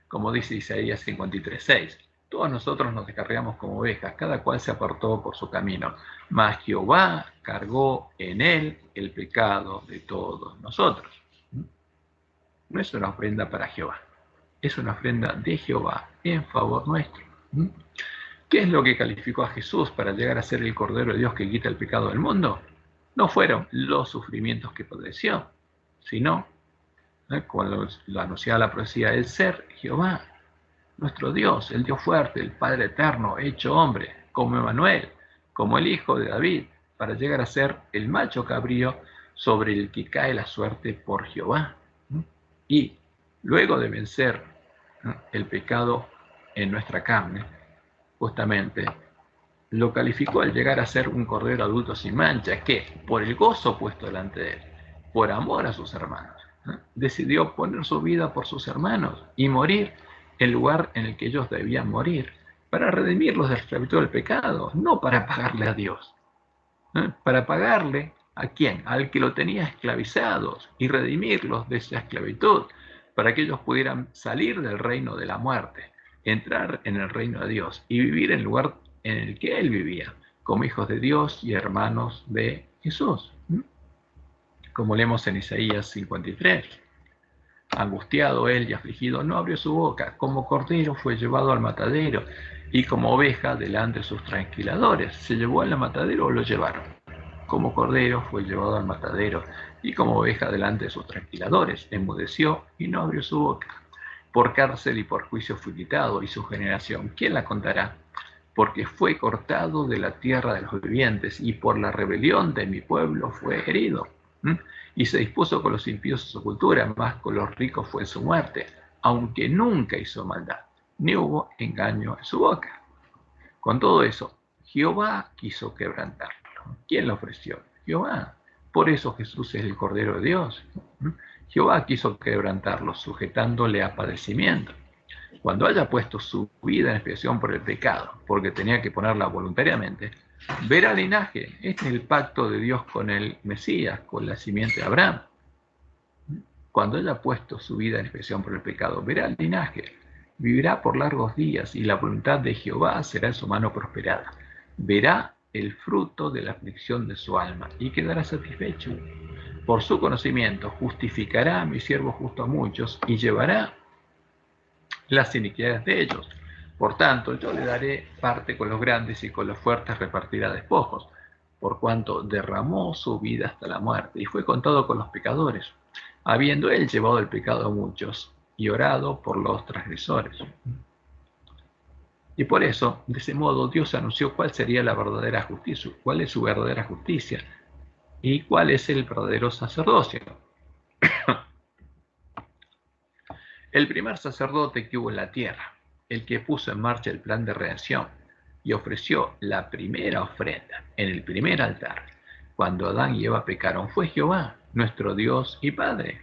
Como dice Isaías 53:6, todos nosotros nos descarriamos como ovejas, cada cual se apartó por su camino, mas Jehová cargó en él el pecado de todos nosotros. No es una ofrenda para Jehová, es una ofrenda de Jehová en favor nuestro. ¿Qué es lo que calificó a Jesús para llegar a ser el Cordero de Dios que quita el pecado del mundo? No fueron los sufrimientos que padeció, sino, cuando lo anunciaba la profecía, el ser Jehová, nuestro Dios, el Dios fuerte, el Padre eterno, hecho hombre, como Emmanuel, como el Hijo de David, para llegar a ser el macho cabrío sobre el que cae la suerte por Jehová. Y luego de vencer el pecado en nuestra carne, justamente lo calificó al llegar a ser un cordero adulto sin mancha, que por el gozo puesto delante de él, por amor a sus hermanos, decidió poner su vida por sus hermanos y morir en el lugar en el que ellos debían morir, para redimirlos de la esclavitud del pecado, no para pagarle a Dios. Para pagarle ¿a quién? Al que lo tenía esclavizados y redimirlos de esa esclavitud, para que ellos pudieran salir del reino de la muerte, entrar en el reino de Dios y vivir en el lugar en el que él vivía, como hijos de Dios y hermanos de Jesús. Como leemos en Isaías 53. Angustiado él y afligido, no abrió su boca, como cordero fue llevado al matadero, y como oveja delante de sus trasquiladores. ¿Se llevó al matadero o lo llevaron? Como cordero fue llevado al matadero, y como oveja delante de sus trasquiladores. Enmudeció y no abrió su boca. Por cárcel y por juicio fue quitado, y su generación, ¿quién la contará? Porque fue cortado de la tierra de los vivientes, y por la rebelión de mi pueblo fue herido. Y se dispuso con los impíos su sepultura, más con los ricos fue su muerte, aunque nunca hizo maldad, ni hubo engaño en su boca. Con todo eso, Jehová quiso quebrantarlo. ¿Quién lo ofreció? Jehová. Por eso Jesús es el Cordero de Dios. Jehová quiso quebrantarlo, sujetándole a padecimiento. Cuando haya puesto su vida en expiación por el pecado, porque tenía que ponerla voluntariamente, verá el linaje. Este es el pacto de Dios con el Mesías, con la simiente de Abraham. Cuando haya puesto su vida en expiación por el pecado, verá el linaje, vivirá por largos días, y la voluntad de Jehová será en su mano prosperada. Verá el fruto de la aflicción de su alma y quedará satisfecho. Por su conocimiento justificará a mi siervo justo a muchos y llevará las iniquidades de ellos. Por tanto, yo le daré parte con los grandes y con los fuertes repartirá despojos, por cuanto derramó su vida hasta la muerte y fue contado con los pecadores, habiendo él llevado el pecado a muchos y orado por los transgresores. Y por eso, de ese modo, Dios anunció cuál sería la verdadera justicia, cuál es su verdadera justicia y cuál es el verdadero sacerdocio. El primer sacerdote que hubo en la tierra, el que puso en marcha el plan de redención y ofreció la primera ofrenda en el primer altar, cuando Adán y Eva pecaron, fue Jehová, nuestro Dios y Padre.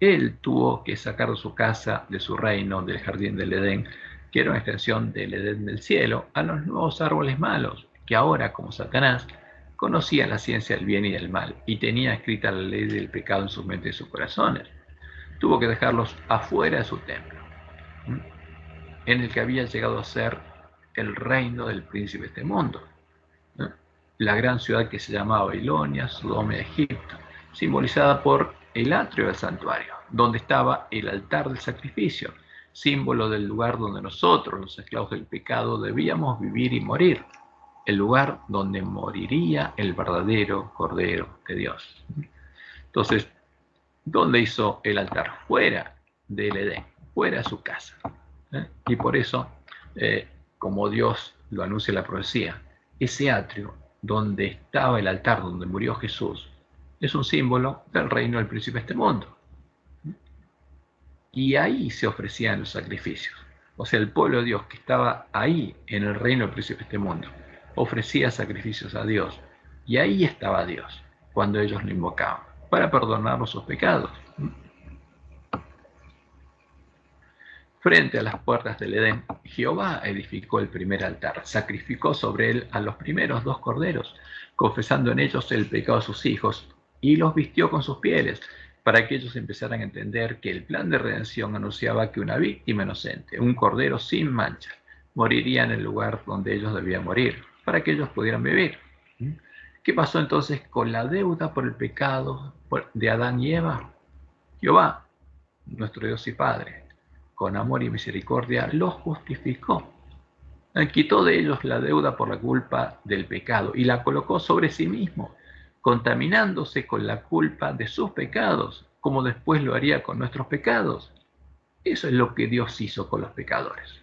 Él tuvo que sacar de su casa, de su reino, del jardín del Edén, que era una extensión del Edén del cielo, a los nuevos árboles malos, que ahora, como Satanás, conocía la ciencia del bien y del mal, y tenía escrita la ley del pecado en sus mentes y sus corazones. Tuvo que dejarlos afuera de su templo, en el que había llegado a ser el reino del príncipe de este mundo, la gran ciudad que se llamaba Babilonia, Sodoma y Egipto, simbolizada por el atrio del santuario, donde estaba el altar del sacrificio, símbolo del lugar donde nosotros, los esclavos del pecado, debíamos vivir y morir, el lugar donde moriría el verdadero Cordero de Dios. Entonces, ¿dónde hizo el altar? Fuera del Edén, fuera de su casa. Y por eso, como Dios lo anuncia en la profecía, ese atrio donde estaba el altar donde murió Jesús es un símbolo del reino del príncipe de este mundo. Y ahí se ofrecían los sacrificios. O sea, el pueblo de Dios que estaba ahí en el reino del príncipe de este mundo ofrecía sacrificios a Dios. Y ahí estaba Dios cuando ellos lo invocaban para perdonarnos sus pecados. Frente a las puertas del Edén, Jehová edificó el primer altar, sacrificó sobre él a los primeros 2 corderos, confesando en ellos el pecado de sus hijos, y los vistió con sus pieles, para que ellos empezaran a entender que el plan de redención anunciaba que una víctima inocente, un cordero sin mancha, moriría en el lugar donde ellos debían morir, para que ellos pudieran vivir. ¿Qué pasó entonces con la deuda por el pecado de Adán y Eva? Jehová, nuestro Dios y Padre, con amor y misericordia, los justificó. Quitó de ellos la deuda por la culpa del pecado y la colocó sobre sí mismo, contaminándose con la culpa de sus pecados, como después lo haría con nuestros pecados. Eso es lo que Dios hizo con los pecadores.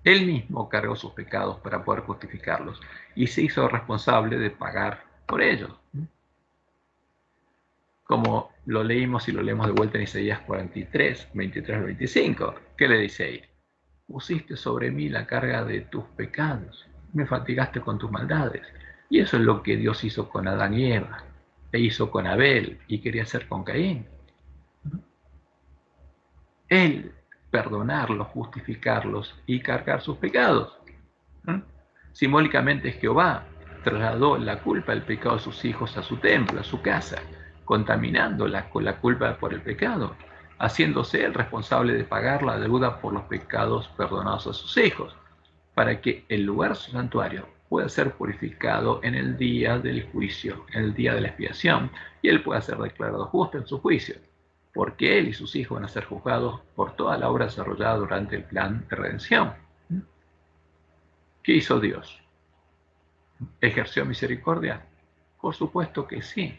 Él mismo cargó sus pecados para poder justificarlos y se hizo responsable de pagar por ellos. Como lo leímos y lo leemos de vuelta en Isaías 43, 23 al 25. ¿Qué le dice ahí? Pusiste sobre mí la carga de tus pecados, me fatigaste con tus maldades. Y eso es lo que Dios hizo con Adán y Eva, e hizo con Abel y quería hacer con Caín. Él perdonarlos, justificarlos y cargar sus pecados. Simbólicamente Jehová trasladó la culpa del pecado de sus hijos a su templo, a su casa, contaminándola con la culpa por el pecado, haciéndose el responsable de pagar la deuda por los pecados perdonados a sus hijos, para que el lugar de su santuario pueda ser purificado en el día del juicio, en el día de la expiación, y él pueda ser declarado justo en su juicio, porque él y sus hijos van a ser juzgados por toda la obra desarrollada durante el plan de redención. ¿Qué hizo Dios? ¿Ejerció misericordia? Por supuesto que sí.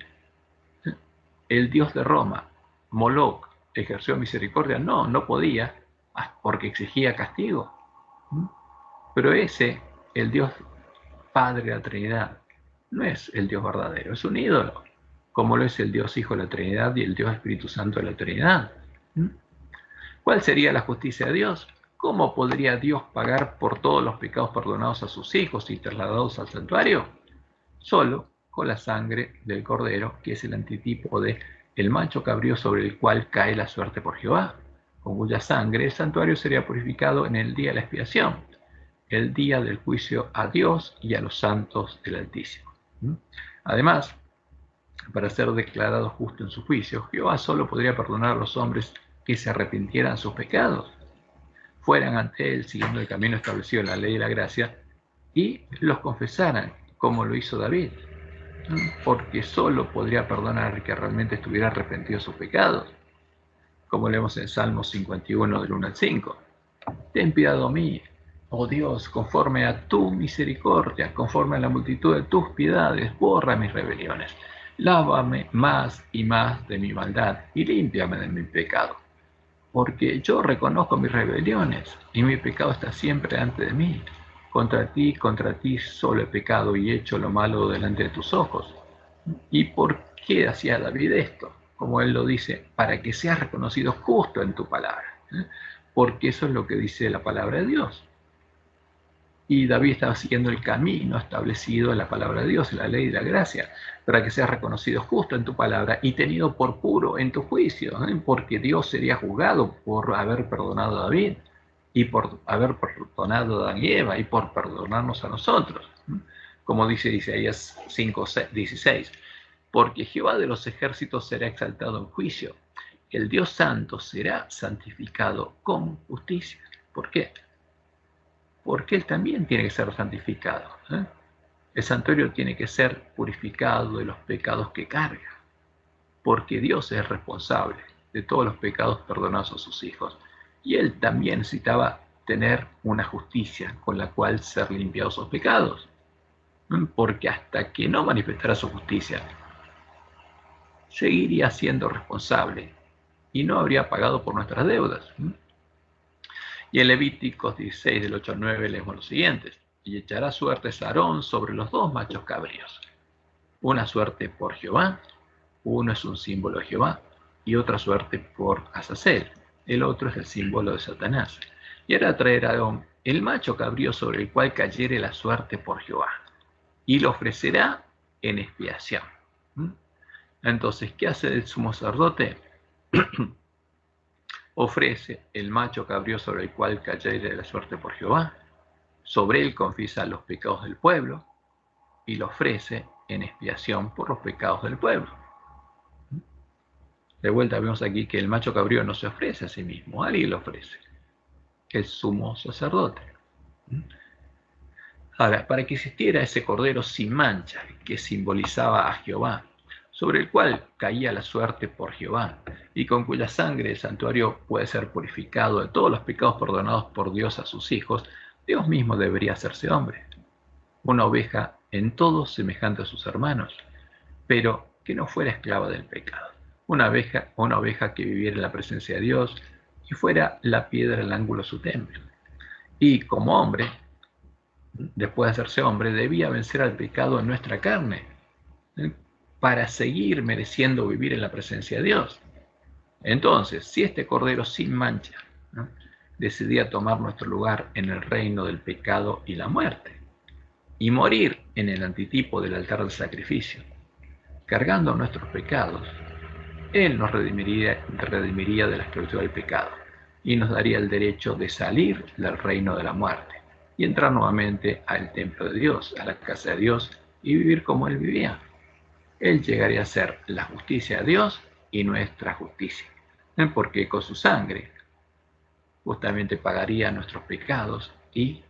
El dios de Roma, Moloch, ¿ejerció misericordia? No, no podía, porque exigía castigo. Pero ese, el Dios Padre de la Trinidad, no es el Dios verdadero, es un ídolo, como lo es el Dios Hijo de la Trinidad y el Dios Espíritu Santo de la Trinidad. ¿Cuál sería la justicia de Dios? ¿Cómo podría Dios pagar por todos los pecados perdonados a sus hijos y trasladados al santuario? Solo con la sangre del cordero, que es el antitipo de el macho cabrío sobre el cual cae la suerte por Jehová, con cuya sangre el santuario sería purificado en el día de la expiación, el día del juicio a Dios y a los santos del Altísimo. Además, para ser declarado justo en su juicio, Jehová solo podría perdonar a los hombres que se arrepintieran de sus pecados, fueran ante él siguiendo el camino establecido en la ley y la gracia, y los confesaran, como lo hizo David, porque solo podría perdonar al que realmente estuviera arrepentido de sus pecados, como leemos en Salmos 51 del 1 al 5. Ten piedad de mí, oh Dios, conforme a tu misericordia, conforme a la multitud de tus piedades, borra mis rebeliones, lávame más y más de mi maldad y límpiame de mi pecado, porque yo reconozco mis rebeliones y mi pecado está siempre delante de mí. Contra ti solo he pecado y he hecho lo malo delante de tus ojos. ¿Y por qué hacía David esto? Como él lo dice, para que seas reconocido justo en tu palabra. Porque eso es lo que dice la palabra de Dios. Y David estaba siguiendo el camino establecido en la palabra de Dios, en la ley y la gracia, para que seas reconocido justo en tu palabra y tenido por puro en tu juicio, porque Dios sería juzgado por haber perdonado a David y por haber perdonado a Adán y Eva y por perdonarnos a nosotros. Como dice Isaías 5:16, porque Jehová de los ejércitos será exaltado en juicio, el Dios santo será santificado con justicia. ¿Por qué? Porque Él también tiene que ser santificado. El santuario tiene que ser purificado de los pecados que carga, porque Dios es responsable de todos los pecados perdonados a sus hijos. Y Él también necesitaba tener una justicia con la cual ser limpiados sus pecados, porque hasta que no manifestara su justicia, seguiría siendo responsable y no habría pagado por nuestras deudas. Y en Levíticos 16, del 8 al 9, leemos los siguientes. Y echará suertes a Aarón sobre los dos machos cabríos. Una suerte por Jehová, uno es un símbolo de Jehová, y otra suerte por Azazel, el otro es el símbolo de Satanás. Y hará traer a Aarón el macho cabrío sobre el cual cayere la suerte por Jehová, y lo ofrecerá en expiación. Entonces, ¿qué hace el sumo sacerdote? Ofrece el macho cabrío sobre el cual cayere la suerte por Jehová, sobre él confiesa los pecados del pueblo y lo ofrece en expiación por los pecados del pueblo. De vuelta vemos aquí que el macho cabrío no se ofrece a sí mismo, alguien lo ofrece, el sumo sacerdote. Ahora, para que existiera ese cordero sin mancha que simbolizaba a Jehová, sobre el cual caía la suerte por Jehová, y con cuya sangre el santuario puede ser purificado de todos los pecados perdonados por Dios a sus hijos, Dios mismo debería hacerse hombre, una oveja en todo semejante a sus hermanos, pero que no fuera esclava del pecado, una oveja que viviera en la presencia de Dios y fuera la piedra del ángulo de su templo. Y como hombre, después de hacerse hombre, debía vencer al pecado en nuestra carne, para seguir mereciendo vivir en la presencia de Dios. Entonces, si este cordero sin mancha, ¿no?, decidía tomar nuestro lugar en el reino del pecado y la muerte, y morir en el antitipo del altar del sacrificio, cargando nuestros pecados, Él nos redimiría de la esclavitud del pecado y nos daría el derecho de salir del reino de la muerte y entrar nuevamente al templo de Dios, a la casa de Dios, y vivir como Él vivía. Él llegaría a ser la justicia de Dios y nuestra justicia, porque con su sangre justamente pagaría nuestros pecados y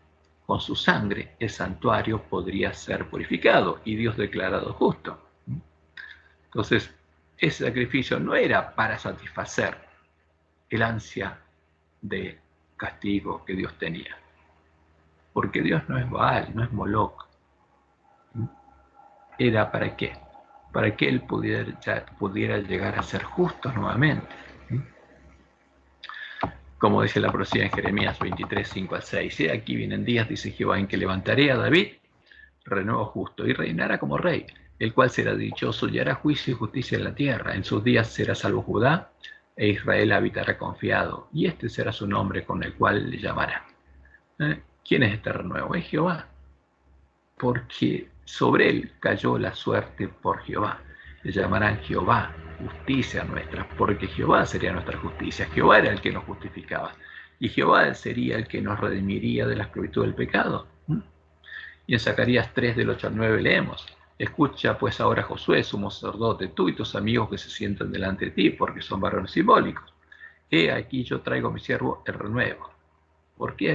con su sangre el santuario podría ser purificado y Dios declarado justo. Entonces, ese sacrificio no era para satisfacer el ansia de castigo que Dios tenía, porque Dios no es Baal, no es Moloch. ¿Era para qué? Para que Él pudiera llegar a ser justo nuevamente. Como dice la profecía en Jeremías 23, 5 al 6. Y aquí vienen días, dice Jehová, en que levantaré a David, renuevo justo, y reinará como rey, el cual será dichoso y hará juicio y justicia en la tierra. En sus días será salvo Judá, e Israel habitará confiado, y este será su nombre con el cual le llamará. ¿Quién es este renuevo? Es Jehová, porque sobre él cayó la suerte por Jehová. Le llamarán Jehová, justicia nuestra, porque Jehová sería nuestra justicia. Jehová era el que nos justificaba, y Jehová sería el que nos redimiría de la esclavitud del pecado. Y en Zacarías 3, del 8 al 9 leemos: escucha pues ahora, Josué, sumo sacerdote, tú y tus amigos que se sientan delante de ti, porque son varones simbólicos. He aquí yo traigo a mi siervo el renuevo. Porque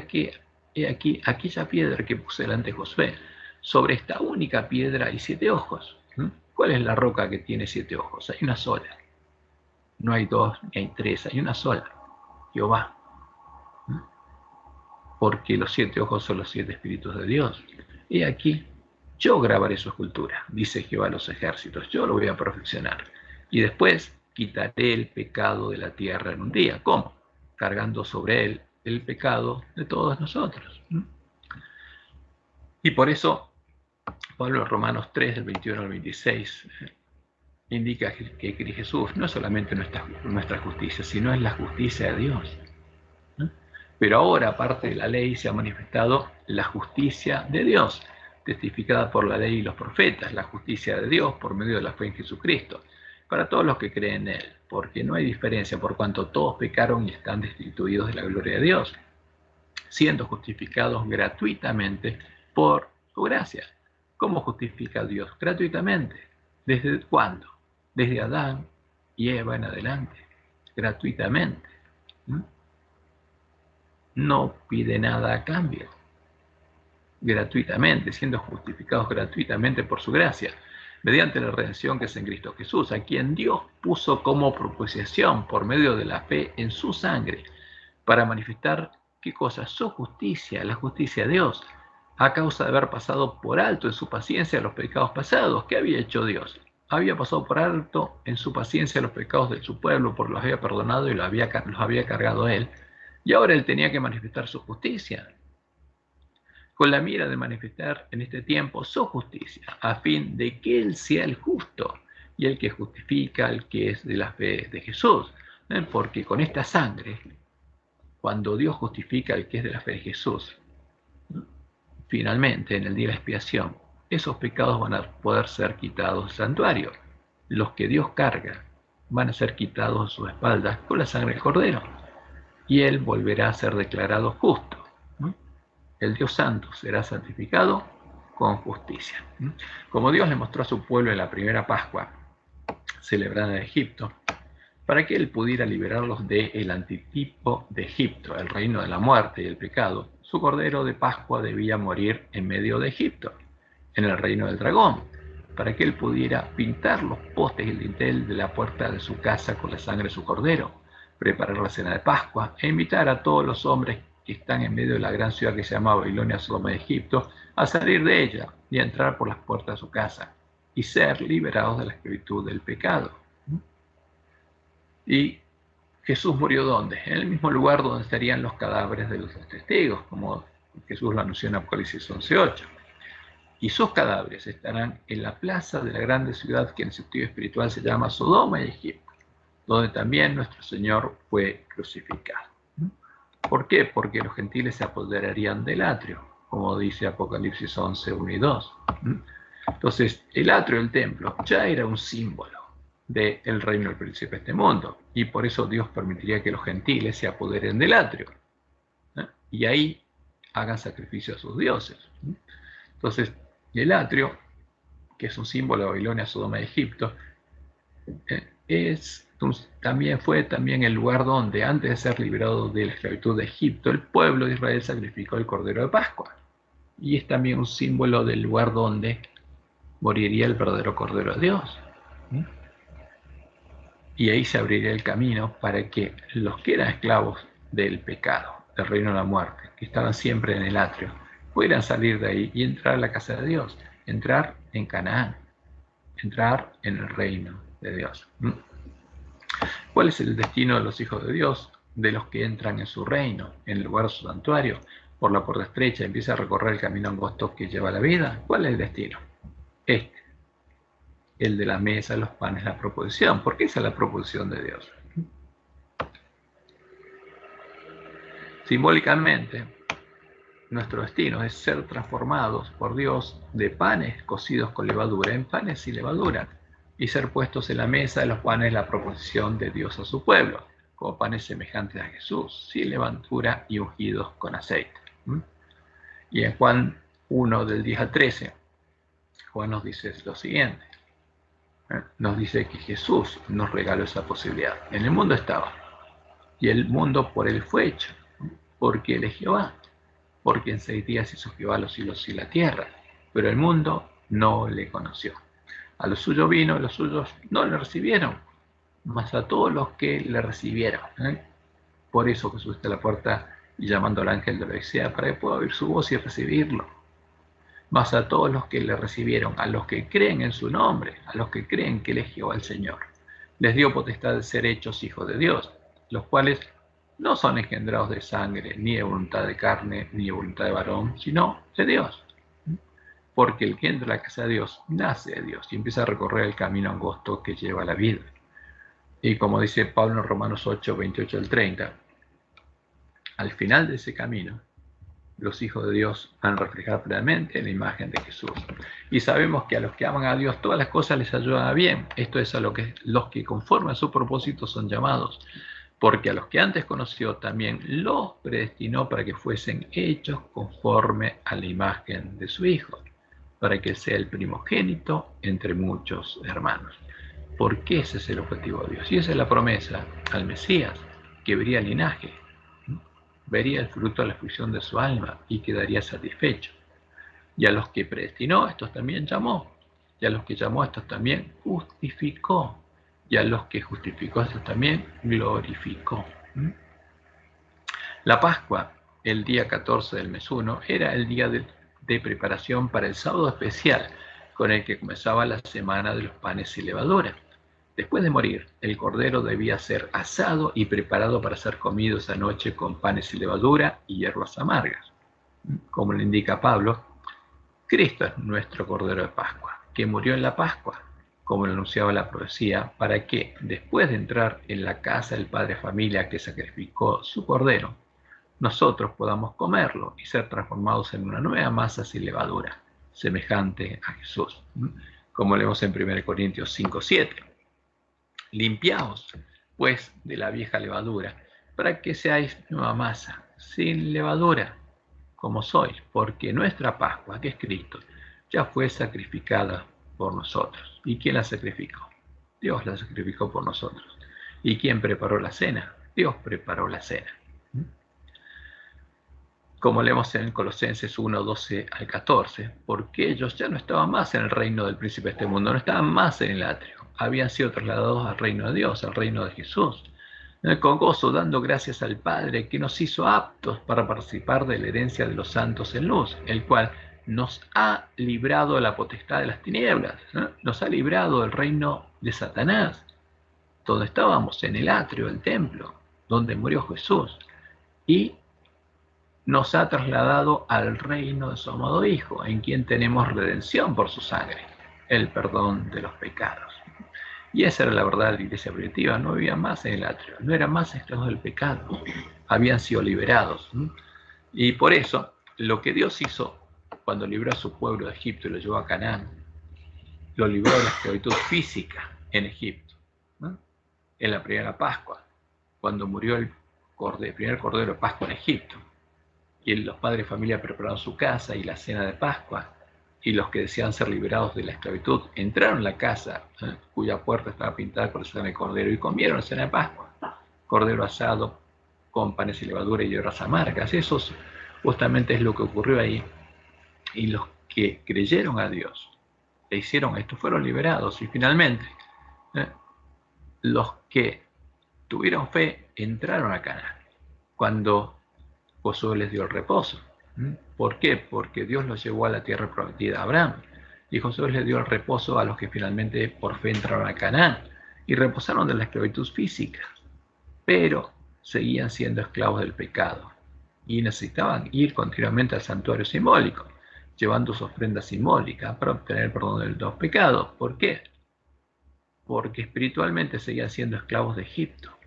he aquí aquella piedra que puse delante de Josué. Sobre esta única piedra hay 7 ojos. ¿Cuál es la roca que tiene 7 ojos? Hay una sola. No hay 2 ni hay 3, hay una sola. Jehová. Porque los 7 ojos son los 7 espíritus de Dios. He aquí, yo grabaré su escultura, dice Jehová a los ejércitos. Yo lo voy a perfeccionar. Y después quitaré el pecado de la tierra en un día. ¿Cómo? Cargando sobre él el pecado de todos nosotros. Y por eso Pablo en Romanos 3, del 21 al 26, indica que Jesús no es solamente nuestra justicia, sino es la justicia de Dios. Pero ahora, aparte de la ley, se ha manifestado la justicia de Dios, testificada por la ley y los profetas, la justicia de Dios por medio de la fe en Jesucristo, para todos los que creen en Él, porque no hay diferencia por cuanto todos pecaron y están destituidos de la gloria de Dios, siendo justificados gratuitamente por su gracia. ¿Cómo justifica Dios? Gratuitamente. ¿Desde cuándo? Desde Adán y Eva en adelante, gratuitamente. No pide nada a cambio, gratuitamente, siendo justificados gratuitamente por su gracia, mediante la redención que es en Cristo Jesús, a quien Dios puso como propiciación por medio de la fe en su sangre, para manifestar, ¿qué cosa? Su justicia, la justicia de Dios, a causa de haber pasado por alto en su paciencia los pecados pasados. ¿Qué había hecho Dios? Había pasado por alto en su paciencia los pecados de su pueblo, porque los había perdonado y los había cargado Él. Y ahora Él tenía que manifestar su justicia, con la mira de manifestar en este tiempo su justicia, a fin de que Él sea el justo y el que justifica al que es de la fe de Jesús. Porque con esta sangre, cuando Dios justifica al que es de la fe de Jesús, finalmente en el día de la expiación, esos pecados van a poder ser quitados del santuario. Los que Dios carga van a ser quitados de sus espaldas con la sangre del Cordero, y Él volverá a ser declarado justo. El Dios Santo será santificado con justicia. Como Dios le mostró a su pueblo en la primera Pascua, celebrada en Egipto, para que Él pudiera liberarlos del antitipo de Egipto, el reino de la muerte y el pecado, su Cordero de Pascua debía morir en medio de Egipto, en el reino del dragón, para que Él pudiera pintar los postes y el dintel de la puerta de su casa con la sangre de su Cordero, preparar la cena de Pascua e invitar a todos los hombres que están en medio de la gran ciudad que se llama Babilonia, Sodoma de Egipto, a salir de ella y a entrar por las puertas de su casa y ser liberados de la esclavitud del pecado. Y Jesús murió ¿dónde? En el mismo lugar donde estarían los cadáveres de los testigos, como Jesús lo anunció en Apocalipsis 11:8. Y sus cadáveres estarán en la plaza de la grande ciudad que en sentido espiritual se llama Sodoma y Egipto, donde también nuestro Señor fue crucificado. ¿Por qué? Porque los gentiles se apoderarían del atrio, como dice Apocalipsis 11:1 y 2. Entonces, el atrio del templo ya era un símbolo del reino del príncipe de este mundo, y por eso Dios permitiría que los gentiles se apoderen del atrio, y ahí hagan sacrificio a sus dioses. Entonces, el atrio, que es un símbolo de Babilonia, Sodoma y Egipto, fue también el lugar donde, antes de ser liberado de la esclavitud de Egipto, el pueblo de Israel sacrificó el Cordero de Pascua. Y es también un símbolo del lugar donde moriría el verdadero Cordero de Dios. Y ahí se abriría el camino para que los que eran esclavos del pecado, del reino de la muerte, que estaban siempre en el atrio, pudieran salir de ahí y entrar a la casa de Dios, entrar en Canaán, entrar en el reino de Dios. ¿Cuál es el destino de los hijos de Dios, de los que entran en su reino, en el lugar de su santuario, por la puerta estrecha, empieza a recorrer el camino angosto que lleva a la vida? ¿Cuál es el destino? El de la mesa, los panes, la proposición. ¿Por qué esa es la proposición de Dios? Simbólicamente, nuestro destino es ser transformados por Dios de panes cocidos con levadura en panes sin levadura, y ser puestos en la mesa de los panes la proposición de Dios a su pueblo, como panes semejantes a Jesús, sin levadura y ungidos con aceite. Y en Juan 1, del 10 al 13, Juan nos dice lo siguiente. Nos dice que Jesús nos regaló esa posibilidad. En el mundo estaba, y el mundo por él fue hecho, porque él es Jehová, porque en 6 días hizo Jehová los cielos y la tierra, pero el mundo no le conoció. A los suyos vino, los suyos no le recibieron, mas a todos los que le recibieron. Por eso Jesús está a la puerta y llamando al ángel de la Odisea para que pueda oír su voz y recibirlo. Mas a todos los que le recibieron, a los que creen en su nombre, a los que creen que él es Jehová el Señor, les dio potestad de ser hechos hijos de Dios, los cuales no son engendrados de sangre, ni de voluntad de carne, ni de voluntad de varón, sino de Dios. Porque el que entra a la casa de Dios, nace de Dios y empieza a recorrer el camino angosto que lleva a la vida. Y como dice Pablo en Romanos 8, 28 al 30, al final de ese camino, los hijos de Dios van a reflejar plenamente la imagen de Jesús. Y sabemos que a los que aman a Dios todas las cosas les ayudan a bien. Esto es a lo que los que conforme a su propósito son llamados. Porque a los que antes conoció también los predestinó para que fuesen hechos conforme a la imagen de su Hijo, para que sea el primogénito entre muchos hermanos. Porque ese es el objetivo de Dios. Y esa es la promesa al Mesías, que vería el linaje, vería el fruto de la aflicción de su alma y quedaría satisfecho. Y a los que predestinó, estos también llamó. Y a los que llamó, estos también justificó. Y a los que justificó, estos también glorificó. La Pascua, el día 14 del mes 1, era el día de preparación para el sábado especial, con el que comenzaba la semana de los panes y levadura. Después de morir, el cordero debía ser asado y preparado para ser comido esa noche con panes y levadura y hierbas amargas. Como le indica Pablo, Cristo es nuestro cordero de Pascua, que murió en la Pascua, como lo anunciaba la profecía, para que, después de entrar en la casa del padre de familia que sacrificó su cordero, nosotros podamos comerlo y ser transformados en una nueva masa sin levadura, semejante a Jesús, como leemos en 1 Corintios 5:7. Limpiaos, pues, de la vieja levadura, para que seáis nueva masa, sin levadura, como sois, porque nuestra Pascua, que es Cristo, ya fue sacrificada por nosotros. ¿Y quién la sacrificó? Dios la sacrificó por nosotros. ¿Y quién preparó la cena? Dios preparó la cena. Como leemos en Colosenses 1:12 al 14, porque ellos ya no estaban más en el reino del príncipe de este mundo, no estaban más en el atrio, habían sido trasladados al reino de Dios, al reino de Jesús, con gozo dando gracias al Padre que nos hizo aptos para participar de la herencia de los santos en luz, el cual nos ha librado de la potestad de las tinieblas, nos ha librado del reino de Satanás, donde estábamos en el atrio del templo, donde murió Jesús, y nos ha trasladado al reino de su amado Hijo, en quien tenemos redención por su sangre, el perdón de los pecados. Y esa era la verdad de la iglesia primitiva, no vivían más en el atrio, no eran más esclavos del pecado, habían sido liberados. Y por eso, lo que Dios hizo cuando libró a su pueblo de Egipto y lo llevó a Canaán, lo libró de la esclavitud física en Egipto, en la primera Pascua, cuando murió el primer cordero de Pascua en Egipto. Y los padres de familia prepararon su casa y la cena de Pascua, y los que deseaban ser liberados de la esclavitud entraron en la casa, cuya puerta estaba pintada con la cena de cordero, y comieron la cena de Pascua, cordero asado con panes y levadura y hierbas amargas. Eso justamente es lo que ocurrió ahí, y los que creyeron a Dios e hicieron esto fueron liberados, y finalmente los que tuvieron fe entraron a Canaán cuando Josué les dio el reposo. ¿Por qué? Porque Dios los llevó a la tierra prometida a Abraham. Y Josué les dio el reposo a los que finalmente por fe entraron a Canaán y reposaron de la esclavitud física, pero seguían siendo esclavos del pecado y necesitaban ir continuamente al santuario simbólico, llevando sus ofrendas simbólicas para obtener el perdón de los pecados. ¿Por qué? Porque espiritualmente seguían siendo esclavos de Egipto.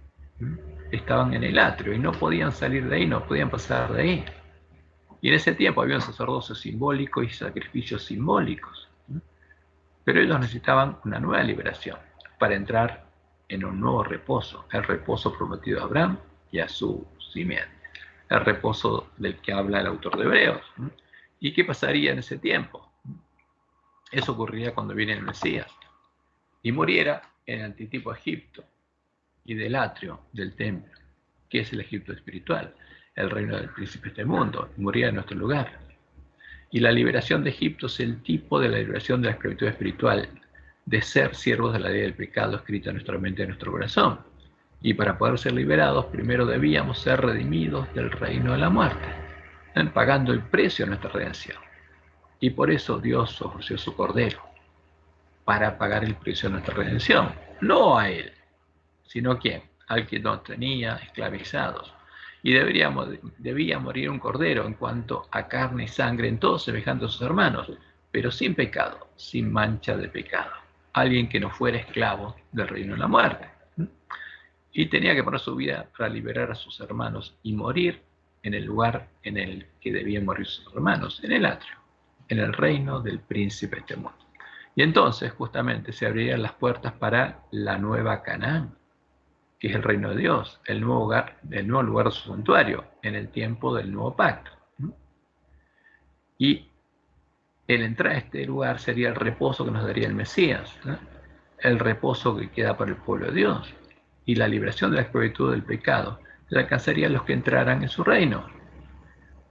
Estaban en el atrio y no podían salir de ahí, no podían pasar de ahí. Y en ese tiempo había un sacerdocio simbólico y sacrificios simbólicos. Pero ellos necesitaban una nueva liberación para entrar en un nuevo reposo, el reposo prometido a Abraham y a su simiente, el reposo del que habla el autor de Hebreos. ¿Y qué pasaría en ese tiempo? Eso ocurriría cuando viene el Mesías y muriera en el antitipo de Egipto y del atrio del templo, que es el Egipto espiritual, el reino del príncipe de este mundo, moría en nuestro lugar. Y la liberación de Egipto es el tipo de la liberación de la esclavitud espiritual, de ser siervos de la ley del pecado escrita en nuestra mente y en nuestro corazón. Y para poder ser liberados, primero debíamos ser redimidos del reino de la muerte, pagando el precio de nuestra redención. Y por eso Dios ofreció su cordero, para pagar el precio de nuestra redención. No a él, sino a quién, al que nos tenía esclavizados. Y debía morir un cordero en cuanto a carne y sangre, en todo semejante a sus hermanos, pero sin pecado, sin mancha de pecado. Alguien que no fuera esclavo del reino de la muerte. Y tenía que poner su vida para liberar a sus hermanos y morir en el lugar en el que debían morir sus hermanos, en el atrio, en el reino del príncipe de este mundo. Y entonces justamente se abrirían las puertas para la nueva Canaán, que es el reino de Dios, el nuevo lugar de su santuario, en el tiempo del nuevo pacto. Y el entrar a este lugar sería el reposo que nos daría el Mesías, ¿no? El reposo que queda para el pueblo de Dios, y la liberación de la esclavitud del pecado le alcanzaría a los que entraran en su reino.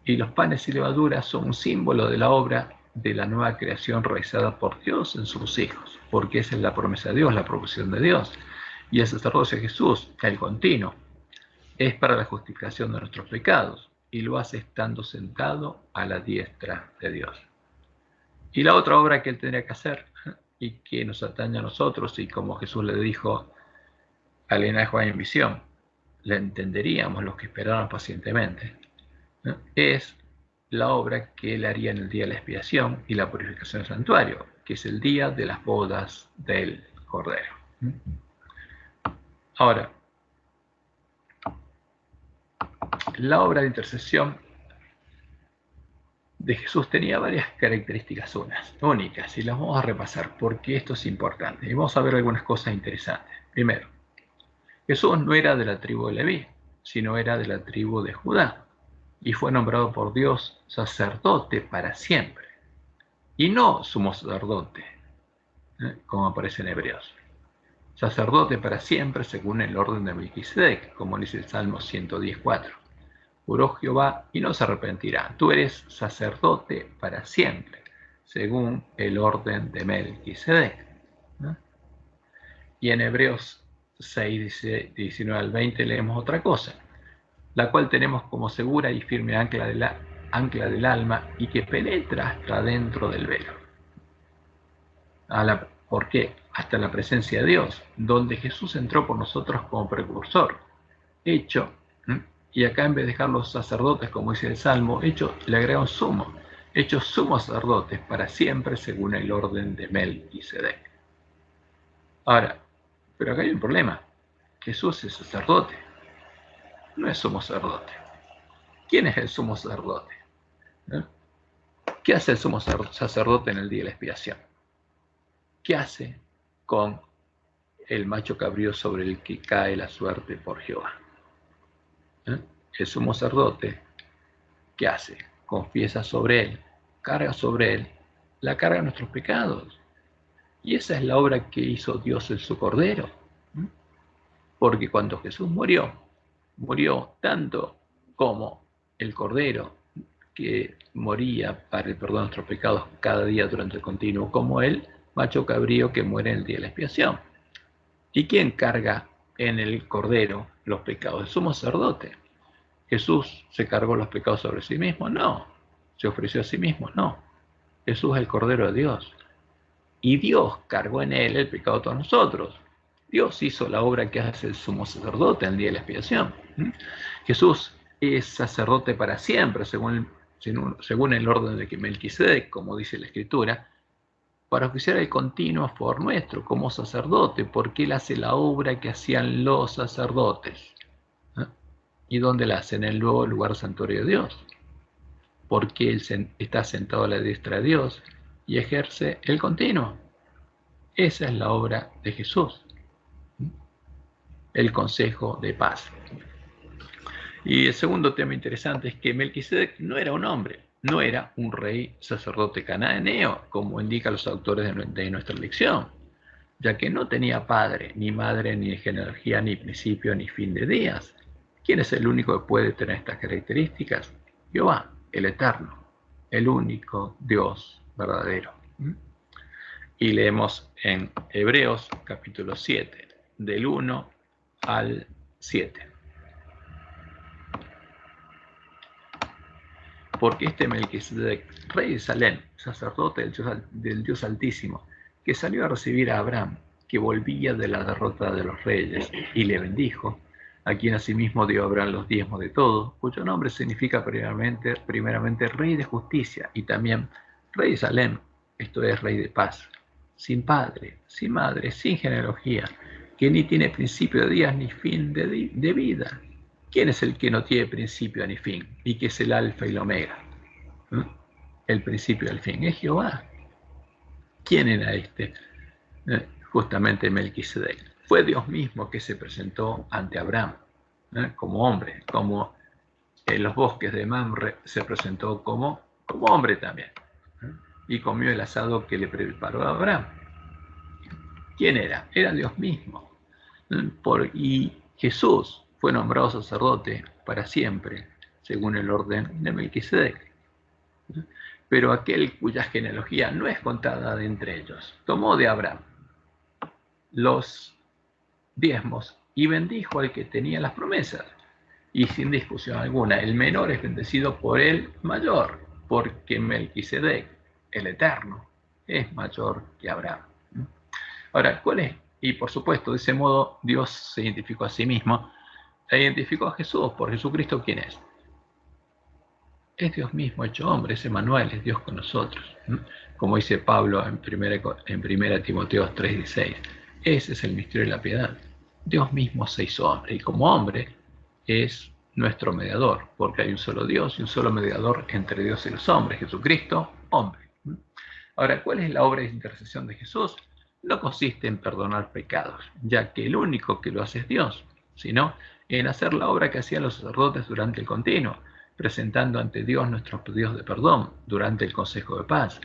Y los panes y levaduras son un símbolo de la obra de la nueva creación realizada por Dios en sus hijos, porque esa es la promesa de Dios, la provisión de Dios. Y el sacerdocio de Jesús, el continuo, es para la justificación de nuestros pecados, y lo hace estando sentado a la diestra de Dios. Y la otra obra que él tendría que hacer, y que nos atañe a nosotros, y como Jesús le dijo a Elena de Juan en visión, la entenderíamos los que esperaron pacientemente, ¿no? Es la obra que él haría en el día de la expiación y la purificación del santuario, que es el día de las bodas del Cordero. Ahora, la obra de intercesión de Jesús tenía varias características únicas, y las vamos a repasar porque esto es importante. Y vamos a ver algunas cosas interesantes. Primero, Jesús no era de la tribu de Leví, sino era de la tribu de Judá, y fue nombrado por Dios sacerdote para siempre, y no sumo sacerdote, como aparece en Hebreos. Sacerdote para siempre según el orden de Melquisedec, como dice el Salmo 110:4. Juró Jehová y no se arrepentirá. Tú eres sacerdote para siempre, según el orden de Melquisedec, ¿no? Y en Hebreos 6, 19 al 20 leemos otra cosa, la cual tenemos como segura y firme ancla del alma, y que penetra hasta dentro del velo. ¿Por qué? Hasta la presencia de Dios, donde Jesús entró por nosotros como precursor, hecho, y acá en vez de dejar los sacerdotes, como dice el Salmo, hecho, le agrega un sumo, hechos sumos sacerdotes para siempre según el orden de Melquisedec. Ahora, pero acá hay un problema. Jesús es sacerdote, no es sumo sacerdote. ¿Quién es el sumo sacerdote? ¿Qué hace el sumo sacerdote en el día de la expiación? ¿Qué hace con el macho cabrío sobre el que cae la suerte por Jehová? El sumo sacerdote, ¿qué hace? Confiesa sobre él, carga sobre él la carga de nuestros pecados. Y esa es la obra que hizo Dios en su Cordero. Porque cuando Jesús murió tanto como el Cordero que moría para el perdón de nuestros pecados cada día durante el continuo, como el macho cabrío que muere en el día de la expiación. ¿Y quién carga en el Cordero los pecados? El sumo sacerdote. ¿Jesús se cargó los pecados sobre sí mismo? No. ¿Se ofreció a sí mismo? No. Jesús es el Cordero de Dios. Y Dios cargó en él el pecado de todos nosotros. Dios hizo la obra que hace el sumo sacerdote en el día de la expiación. Jesús es sacerdote para siempre, según el orden de Melquisedec, como dice la Escritura, para oficiar el continuo a favor nuestro como sacerdote, porque él hace la obra que hacían los sacerdotes. ¿Y dónde la hace? En el nuevo lugar santuario de Dios, porque él está sentado a la diestra de Dios y ejerce el continuo. Esa es la obra de Jesús, el consejo de paz. Y el segundo tema interesante es que Melquisedec no era un hombre, no era un rey sacerdote cananeo, como indican los autores de nuestra lección, ya que no tenía padre, ni madre, ni genealogía, ni principio, ni fin de días. ¿Quién es el único que puede tener estas características? Jehová, el Eterno, el único Dios verdadero. Y leemos en Hebreos capítulo 7, del 1 al 7. Porque este Melquisedec, rey de Salem, sacerdote del Dios Altísimo, que salió a recibir a Abraham, que volvía de la derrota de los reyes, y le bendijo, a quien asimismo dio a Abraham los diezmos de todo, cuyo nombre significa primeramente rey de justicia, y también rey de Salem, esto es rey de paz, sin padre, sin madre, sin genealogía, que ni tiene principio de días ni fin de vida, ¿Quién es el que no tiene principio ni fin y que es el alfa y el omega? El principio y el fin es Jehová. ¿Quién era este? Justamente Melquisedec. Fue Dios mismo que se presentó ante Abraham como hombre, como en los bosques de Mamre se presentó como hombre también, y comió el asado que le preparó a Abraham. ¿Quién era? Era Dios mismo. Y Jesús fue nombrado sacerdote para siempre, según el orden de Melquisedec. Pero aquel cuya genealogía no es contada de entre ellos, tomó de Abraham los diezmos y bendijo al que tenía las promesas. Y sin discusión alguna, el menor es bendecido por el mayor, porque Melquisedec, el eterno, es mayor que Abraham. Ahora, ¿cuál es? Y por supuesto, de ese modo Dios se identificó a sí mismo, e identificó a Jesús. Por Jesucristo, ¿quién es? Es Dios mismo hecho hombre, es Emmanuel, es Dios con nosotros. Como dice Pablo en 1 Timoteo 3:16, ese es el misterio de la piedad. Dios mismo se hizo hombre, y como hombre es nuestro mediador, porque hay un solo Dios y un solo mediador entre Dios y los hombres, Jesucristo, hombre. Ahora, ¿cuál es la obra de intercesión de Jesús? No consiste en perdonar pecados, ya que el único que lo hace es Dios, sino en hacer la obra que hacían los sacerdotes durante el continuo, presentando ante Dios nuestros pedidos de perdón durante el consejo de paz.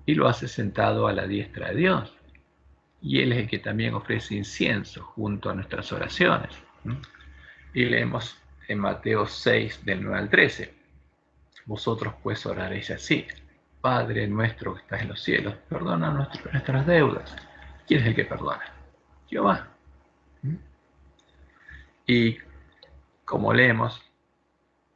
Y lo hace sentado a la diestra de Dios. Y Él es el que también ofrece incienso junto a nuestras oraciones. Y leemos en Mateo 6, del 9 al 13. Vosotros pues oraréis así: Padre nuestro que estás en los cielos, perdona nuestras deudas. ¿Quién es el que perdona? Jehová. Y como leemos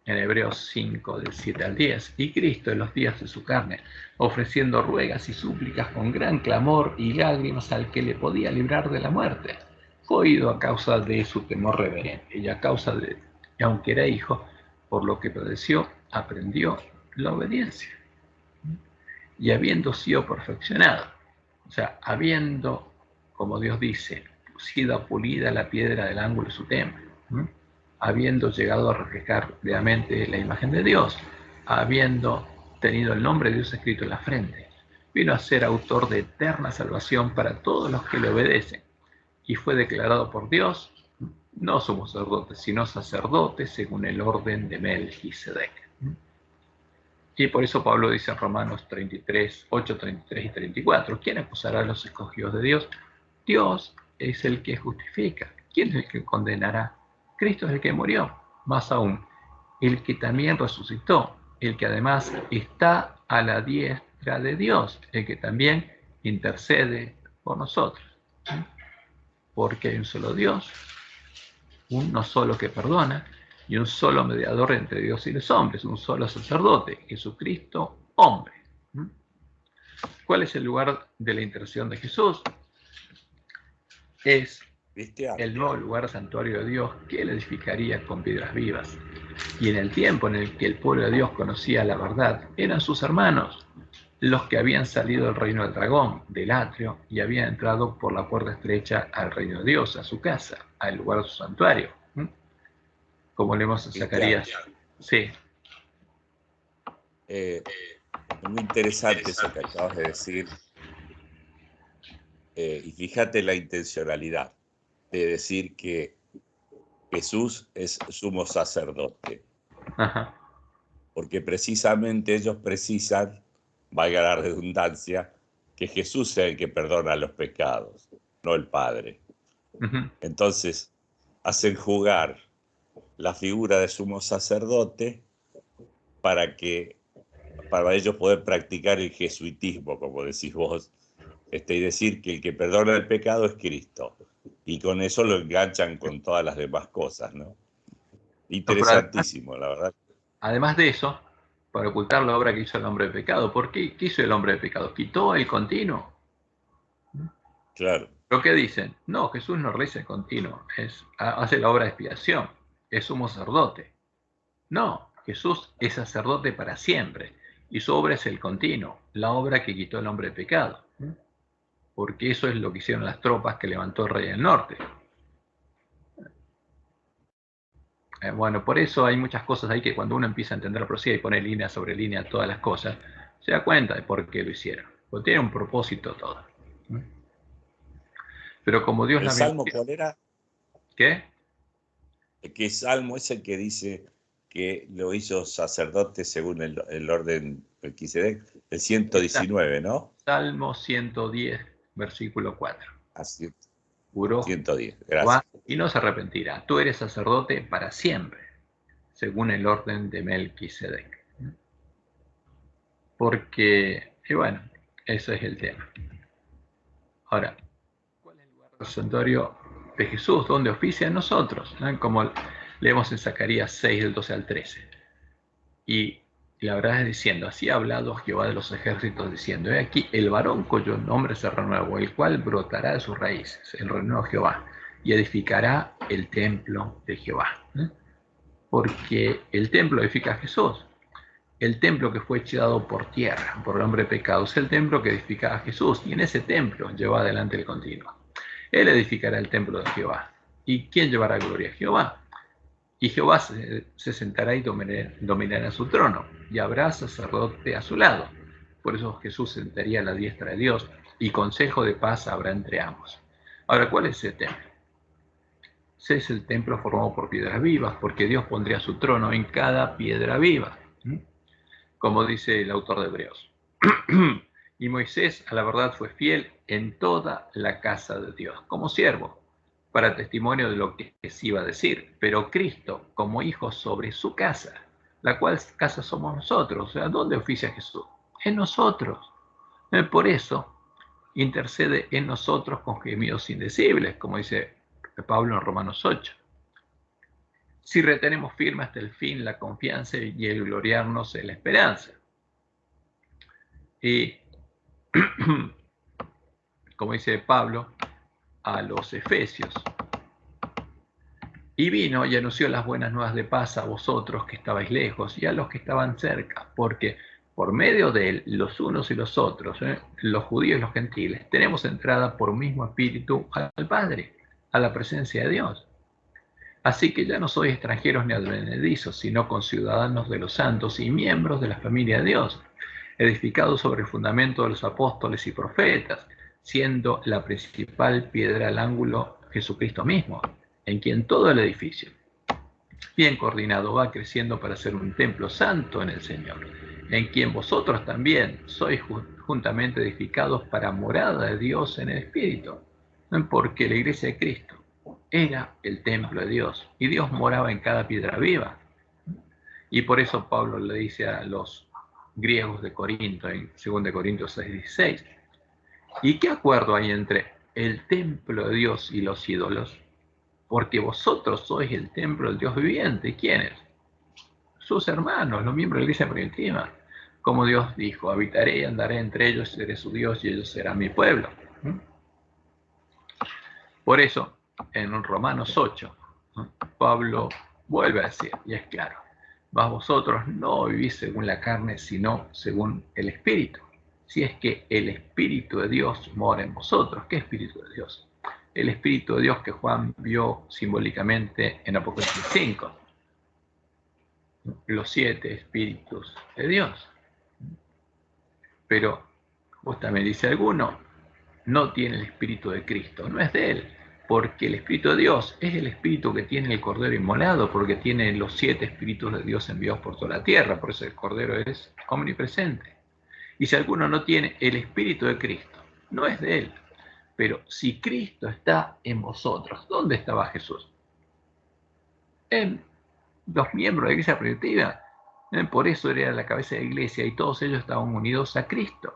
en Hebreos 5, del 7 al 10, y Cristo en los días de su carne, ofreciendo ruegas y súplicas con gran clamor y lágrimas al que le podía librar de la muerte, fue oído a causa de su temor reverente, y a causa de, aunque era hijo, por lo que padeció, aprendió la obediencia. Y habiendo sido perfeccionado, o sea, habiendo, como Dios dice, sido pulida la piedra del ángulo de su templo, habiendo llegado a reflejar plenamente la imagen de Dios, habiendo tenido el nombre de Dios escrito en la frente, vino a ser autor de eterna salvación para todos los que le obedecen, y fue declarado por Dios no somos sacerdotes, sino sacerdotes según el orden de Melquisedec. Y por eso Pablo dice en Romanos 33, 8, 33 y 34, ¿quién acusará a los escogidos de Dios? Dios es el que justifica. ¿Quién es el que condenará? Cristo es el que murió. Más aún, el que también resucitó, el que además está a la diestra de Dios, el que también intercede por nosotros. Porque hay un solo Dios, uno solo que perdona, y un solo mediador entre Dios y los hombres, un solo sacerdote, Jesucristo, hombre. ¿Cuál es el lugar de la intercesión de Jesús? Es el nuevo lugar santuario de Dios que él edificaría con piedras vivas. Y en el tiempo en el que el pueblo de Dios conocía la verdad, eran sus hermanos, los que habían salido del reino del dragón, del atrio, y habían entrado por la puerta estrecha al reino de Dios, a su casa, al lugar de su santuario. Como leemos en Zacarías. Sí. Es muy interesante eso que acabas de decir. Y fíjate la intencionalidad de decir que Jesús es sumo sacerdote. Ajá. Porque precisamente ellos precisan, valga la redundancia, que Jesús sea el que perdona los pecados, no el Padre. Entonces, hacen jugar la figura de sumo sacerdote para ellos poder practicar el jesuitismo, como decís vos, y decir que el que perdona el pecado es Cristo. Y con eso lo enganchan con todas las demás cosas, ¿no? Interesantísimo, la verdad. Además de eso, para ocultar la obra que hizo el hombre de pecado. ¿Por qué? ¿Qué hizo el hombre de pecado? ¿Quitó el continuo? Claro. ¿Lo que dicen? No, Jesús no realiza el continuo, hace la obra de expiación, es sumo sacerdote. No, Jesús es sacerdote para siempre, y su obra es el continuo, la obra que quitó el hombre de pecado. Porque eso es lo que hicieron las tropas que levantó el rey del norte. Bueno, por eso hay muchas cosas ahí que cuando uno empieza a entender la profecía y pone línea sobre línea todas las cosas, se da cuenta de por qué lo hicieron. Porque tiene un propósito todo. Pero como Dios ¿El la vio... salmo cuál era? ¿Qué? ¿Qué salmo es el que dice que lo hizo sacerdote según el orden Melquisedec? El 119, ¿no? Salmo 110, versículo 4. Así, Juró 110, Jehová gracias. y no se arrepentirá. Tú eres sacerdote para siempre, según el orden de Melquisedec. Porque, y bueno, eso es el tema. Ahora, ¿cuál es el lugar del santuario de Jesús? ¿Dónde oficia en nosotros? Como leemos en Zacarías 6, del 12 al 13. Y la verdad es diciendo, así ha hablado Jehová de los ejércitos, diciendo, he aquí el varón cuyo nombre se renuevo, el cual brotará de sus raíces, el renuevo Jehová, y edificará el templo de Jehová. Porque el templo edifica Jesús. El templo que fue echado por tierra por el hombre pecado es el templo que edifica a Jesús, y en ese templo lleva adelante el continuo. Él edificará el templo de Jehová. ¿Y quién llevará gloria a Jehová? Y Jehová se sentará y dominará su trono, y habrá sacerdote a su lado. Por eso Jesús sentaría a la diestra de Dios, y consejo de paz habrá entre ambos. Ahora, ¿cuál es ese templo? Ese es el templo formado por piedras vivas, porque Dios pondría su trono en cada piedra viva, como dice el autor de Hebreos. Y Moisés, a la verdad, fue fiel en toda la casa de Dios, como siervo, para testimonio de lo que se iba a decir. Pero Cristo, como hijo sobre su casa, la cual casa somos nosotros. O sea, ¿dónde oficia Jesús? En nosotros. Por eso, intercede en nosotros con gemidos indecibles, como dice Pablo en Romanos 8. Si retenemos firme hasta el fin la confianza y el gloriarnos en la esperanza. Y como dice Pablo a los Efesios, y vino y anunció las buenas nuevas de paz a vosotros que estabais lejos y a los que estaban cerca, porque por medio de él, los unos y los otros, los judíos y los gentiles, tenemos entrada por un mismo espíritu al Padre, a la presencia de Dios. Así que ya no sois extranjeros ni advenedizos, sino conciudadanos de los santos y miembros de la familia de Dios, edificados sobre el fundamento de los apóstoles y profetas, siendo la principal piedra al ángulo Jesucristo mismo, en quien todo el edificio, bien coordinado, va creciendo para ser un templo santo en el Señor, en quien vosotros también sois juntamente edificados para morada de Dios en el Espíritu, porque la iglesia de Cristo era el templo de Dios y Dios moraba en cada piedra viva. Y por eso Pablo le dice a los griegos de Corinto, en 2 Corintios 6:16, ¿y qué acuerdo hay entre el templo de Dios y los ídolos? Porque vosotros sois el templo del Dios viviente. ¿Quiénes? Sus hermanos, los miembros de la iglesia primitiva. Como Dios dijo, habitaré y andaré entre ellos, seré su Dios y ellos serán mi pueblo. Por eso, en Romanos 8, Pablo vuelve a decir, y es claro, mas vosotros no vivís según la carne, sino según el Espíritu. Si es que el Espíritu de Dios mora en vosotros. ¿Qué Espíritu de Dios? El Espíritu de Dios que Juan vio simbólicamente en Apocalipsis 5. Los 7 Espíritus de Dios. Pero, justamente dice alguno, no tiene el Espíritu de Cristo, no es de él, porque el Espíritu de Dios es el Espíritu que tiene el Cordero inmolado, porque tiene los 7 Espíritus de Dios enviados por toda la tierra, por eso el Cordero es omnipresente. Y si alguno no tiene el Espíritu de Cristo, no es de él. Pero si Cristo está en vosotros, ¿dónde estaba Jesús? En los miembros de la iglesia primitiva. Por eso era la cabeza de la iglesia y todos ellos estaban unidos a Cristo.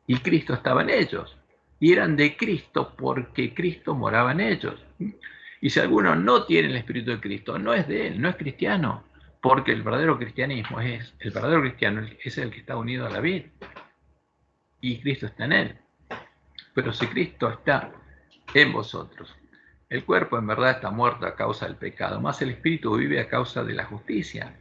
Y Cristo estaba en ellos. Y eran de Cristo porque Cristo moraba en ellos. Y si alguno no tiene el Espíritu de Cristo, no es de él, no es cristiano. Porque el verdadero cristianismo el verdadero cristiano es el que está unido a la vid. Y Cristo está en él. Pero si Cristo está en vosotros, el cuerpo en verdad está muerto a causa del pecado, más el espíritu vive a causa de la justicia.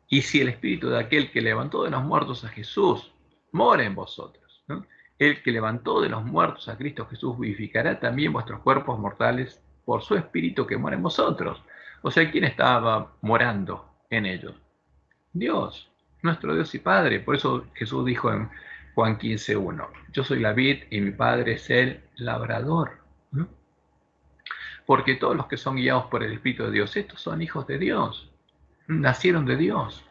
Y si el espíritu de aquel que levantó de los muertos a Jesús mora en vosotros, ¿no? El que levantó de los muertos a Cristo Jesús vivificará también vuestros cuerpos mortales por su espíritu que mora en vosotros. O sea, ¿quién estaba morando en ellos? Dios, nuestro Dios y Padre. Por eso Jesús dijo en Juan 15:1, yo soy la vid y mi Padre es el labrador. ¿No? Porque todos los que son guiados por el Espíritu de Dios, estos son hijos de Dios, nacieron de Dios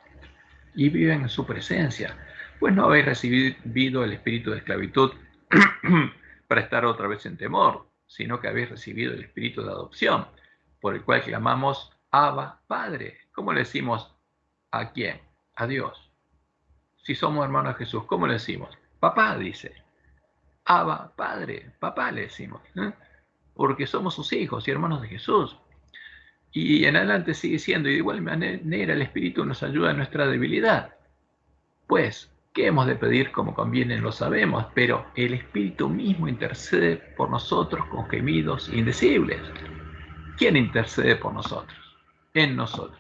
y viven en su presencia. Pues no habéis recibido el espíritu de esclavitud para estar otra vez en temor, sino que habéis recibido el espíritu de adopción, por el cual clamamos Abba, Padre. ¿Cómo le decimos a quién? A Dios. Si somos hermanos de Jesús, ¿cómo le decimos? Papá, dice. Abba, Padre, papá le decimos. Porque somos sus hijos y hermanos de Jesús. Y en adelante sigue siendo, y de igual manera el Espíritu nos ayuda en nuestra debilidad. Pues, ¿qué hemos de pedir como conviene? Lo sabemos, pero el Espíritu mismo intercede por nosotros con gemidos indecibles. ¿Quién intercede por nosotros? En nosotros.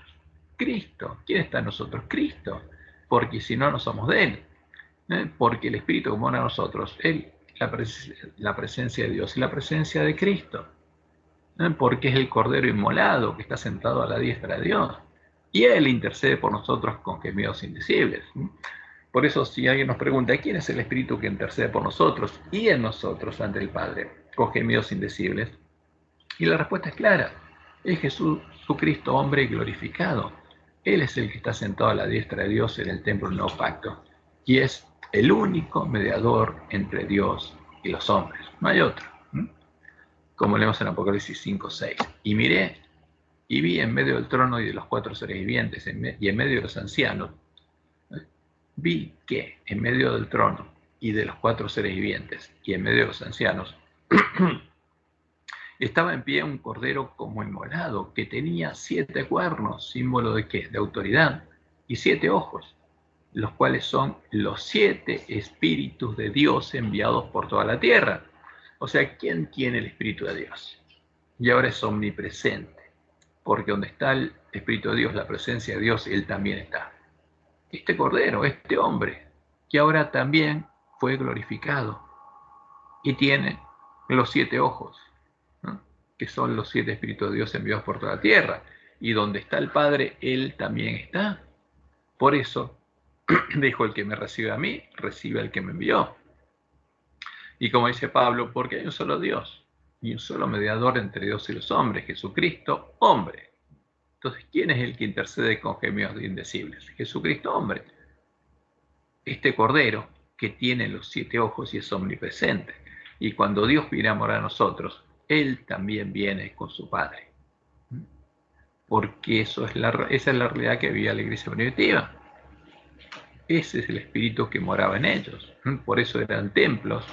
Cristo. ¿Quién está en nosotros? Cristo. Porque si no, no somos de Él. Porque el Espíritu que mora en nosotros, Él, la presencia de Dios y la presencia de Cristo. Porque es el Cordero inmolado que está sentado a la diestra de Dios. Y Él intercede por nosotros con gemidos indecibles. Por eso, si alguien nos pregunta, ¿quién es el Espíritu que intercede por nosotros y en nosotros ante el Padre con gemidos indecibles? Y la respuesta es clara. Es Jesús, su Cristo, hombre glorificado. Él es el que está sentado a la diestra de Dios en el templo del nuevo pacto. Y es el único mediador entre Dios y los hombres. No hay otro. Como leemos en Apocalipsis 5:6. Y miré y vi en medio del trono y de los 4 seres vivientes y en medio de los ancianos, vi que en medio del trono y de los 4 seres vivientes y en medio de los ancianos estaba en pie un cordero como inmolado que tenía 7 cuernos, símbolo de ¿qué? De autoridad, y 7 ojos, los cuales son los 7 espíritus de Dios enviados por toda la tierra. O sea, ¿quién tiene el Espíritu de Dios? Y ahora es omnipresente, porque donde está el Espíritu de Dios, la presencia de Dios, Él también está. Este Cordero, este hombre, que ahora también fue glorificado y tiene los 7 ojos, ¿no? Que son los 7 Espíritus de Dios enviados por toda la tierra. Y donde está el Padre, Él también está. Por eso, dijo, el que me recibe a mí, recibe al que me envió. Y como dice Pablo, porque hay un solo Dios y un solo mediador entre Dios y los hombres, Jesucristo, hombre. Entonces, ¿quién es el que intercede con gemidos indecibles? Jesucristo, hombre. Este Cordero que tiene los 7 ojos y es omnipresente. Y cuando Dios viene a morar a nosotros, Él también viene con su Padre. Porque esa es la realidad que vivía la iglesia primitiva. Ese es el Espíritu que moraba en ellos. Por eso eran templos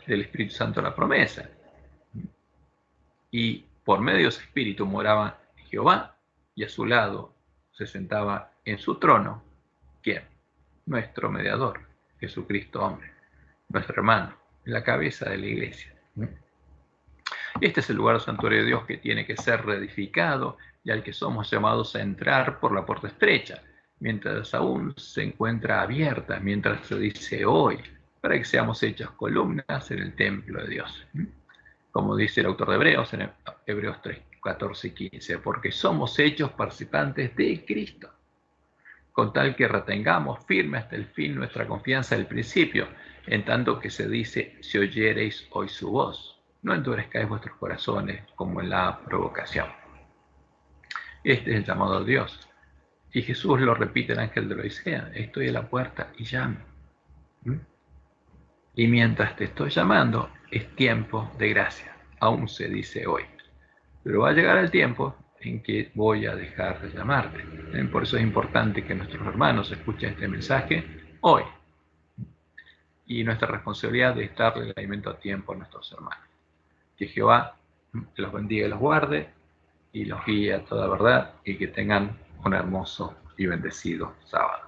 del Espíritu Santo de la promesa. Y por medio de ese Espíritu moraba Jehová, y a su lado se sentaba en su trono, ¿quién? Nuestro mediador, Jesucristo hombre, nuestro hermano, la cabeza de la iglesia. Este es el lugar santuario de Dios que tiene que ser reedificado y al que somos llamados a entrar por la puerta estrecha, mientras aún se encuentra abierta, mientras se dice hoy, para que seamos hechos columnas en el templo de Dios. Como dice el autor de Hebreos, en Hebreos 3, 14 y 15, porque somos hechos participantes de Cristo, con tal que retengamos firme hasta el fin nuestra confianza del principio, en tanto que se dice, si oyereis hoy su voz, no endurezcáis vuestros corazones como en la provocación. Este es el llamado de Dios. Y Jesús lo repite el ángel de la Odisea, estoy a la puerta y llamo. Y mientras te estoy llamando, es tiempo de gracia, aún se dice hoy. Pero va a llegar el tiempo en que voy a dejar de llamarte. Por eso es importante que nuestros hermanos escuchen este mensaje hoy. Y nuestra responsabilidad es darle el alimento a tiempo a nuestros hermanos. Que Jehová los bendiga y los guarde y los guíe a toda verdad y que tengan un hermoso y bendecido sábado.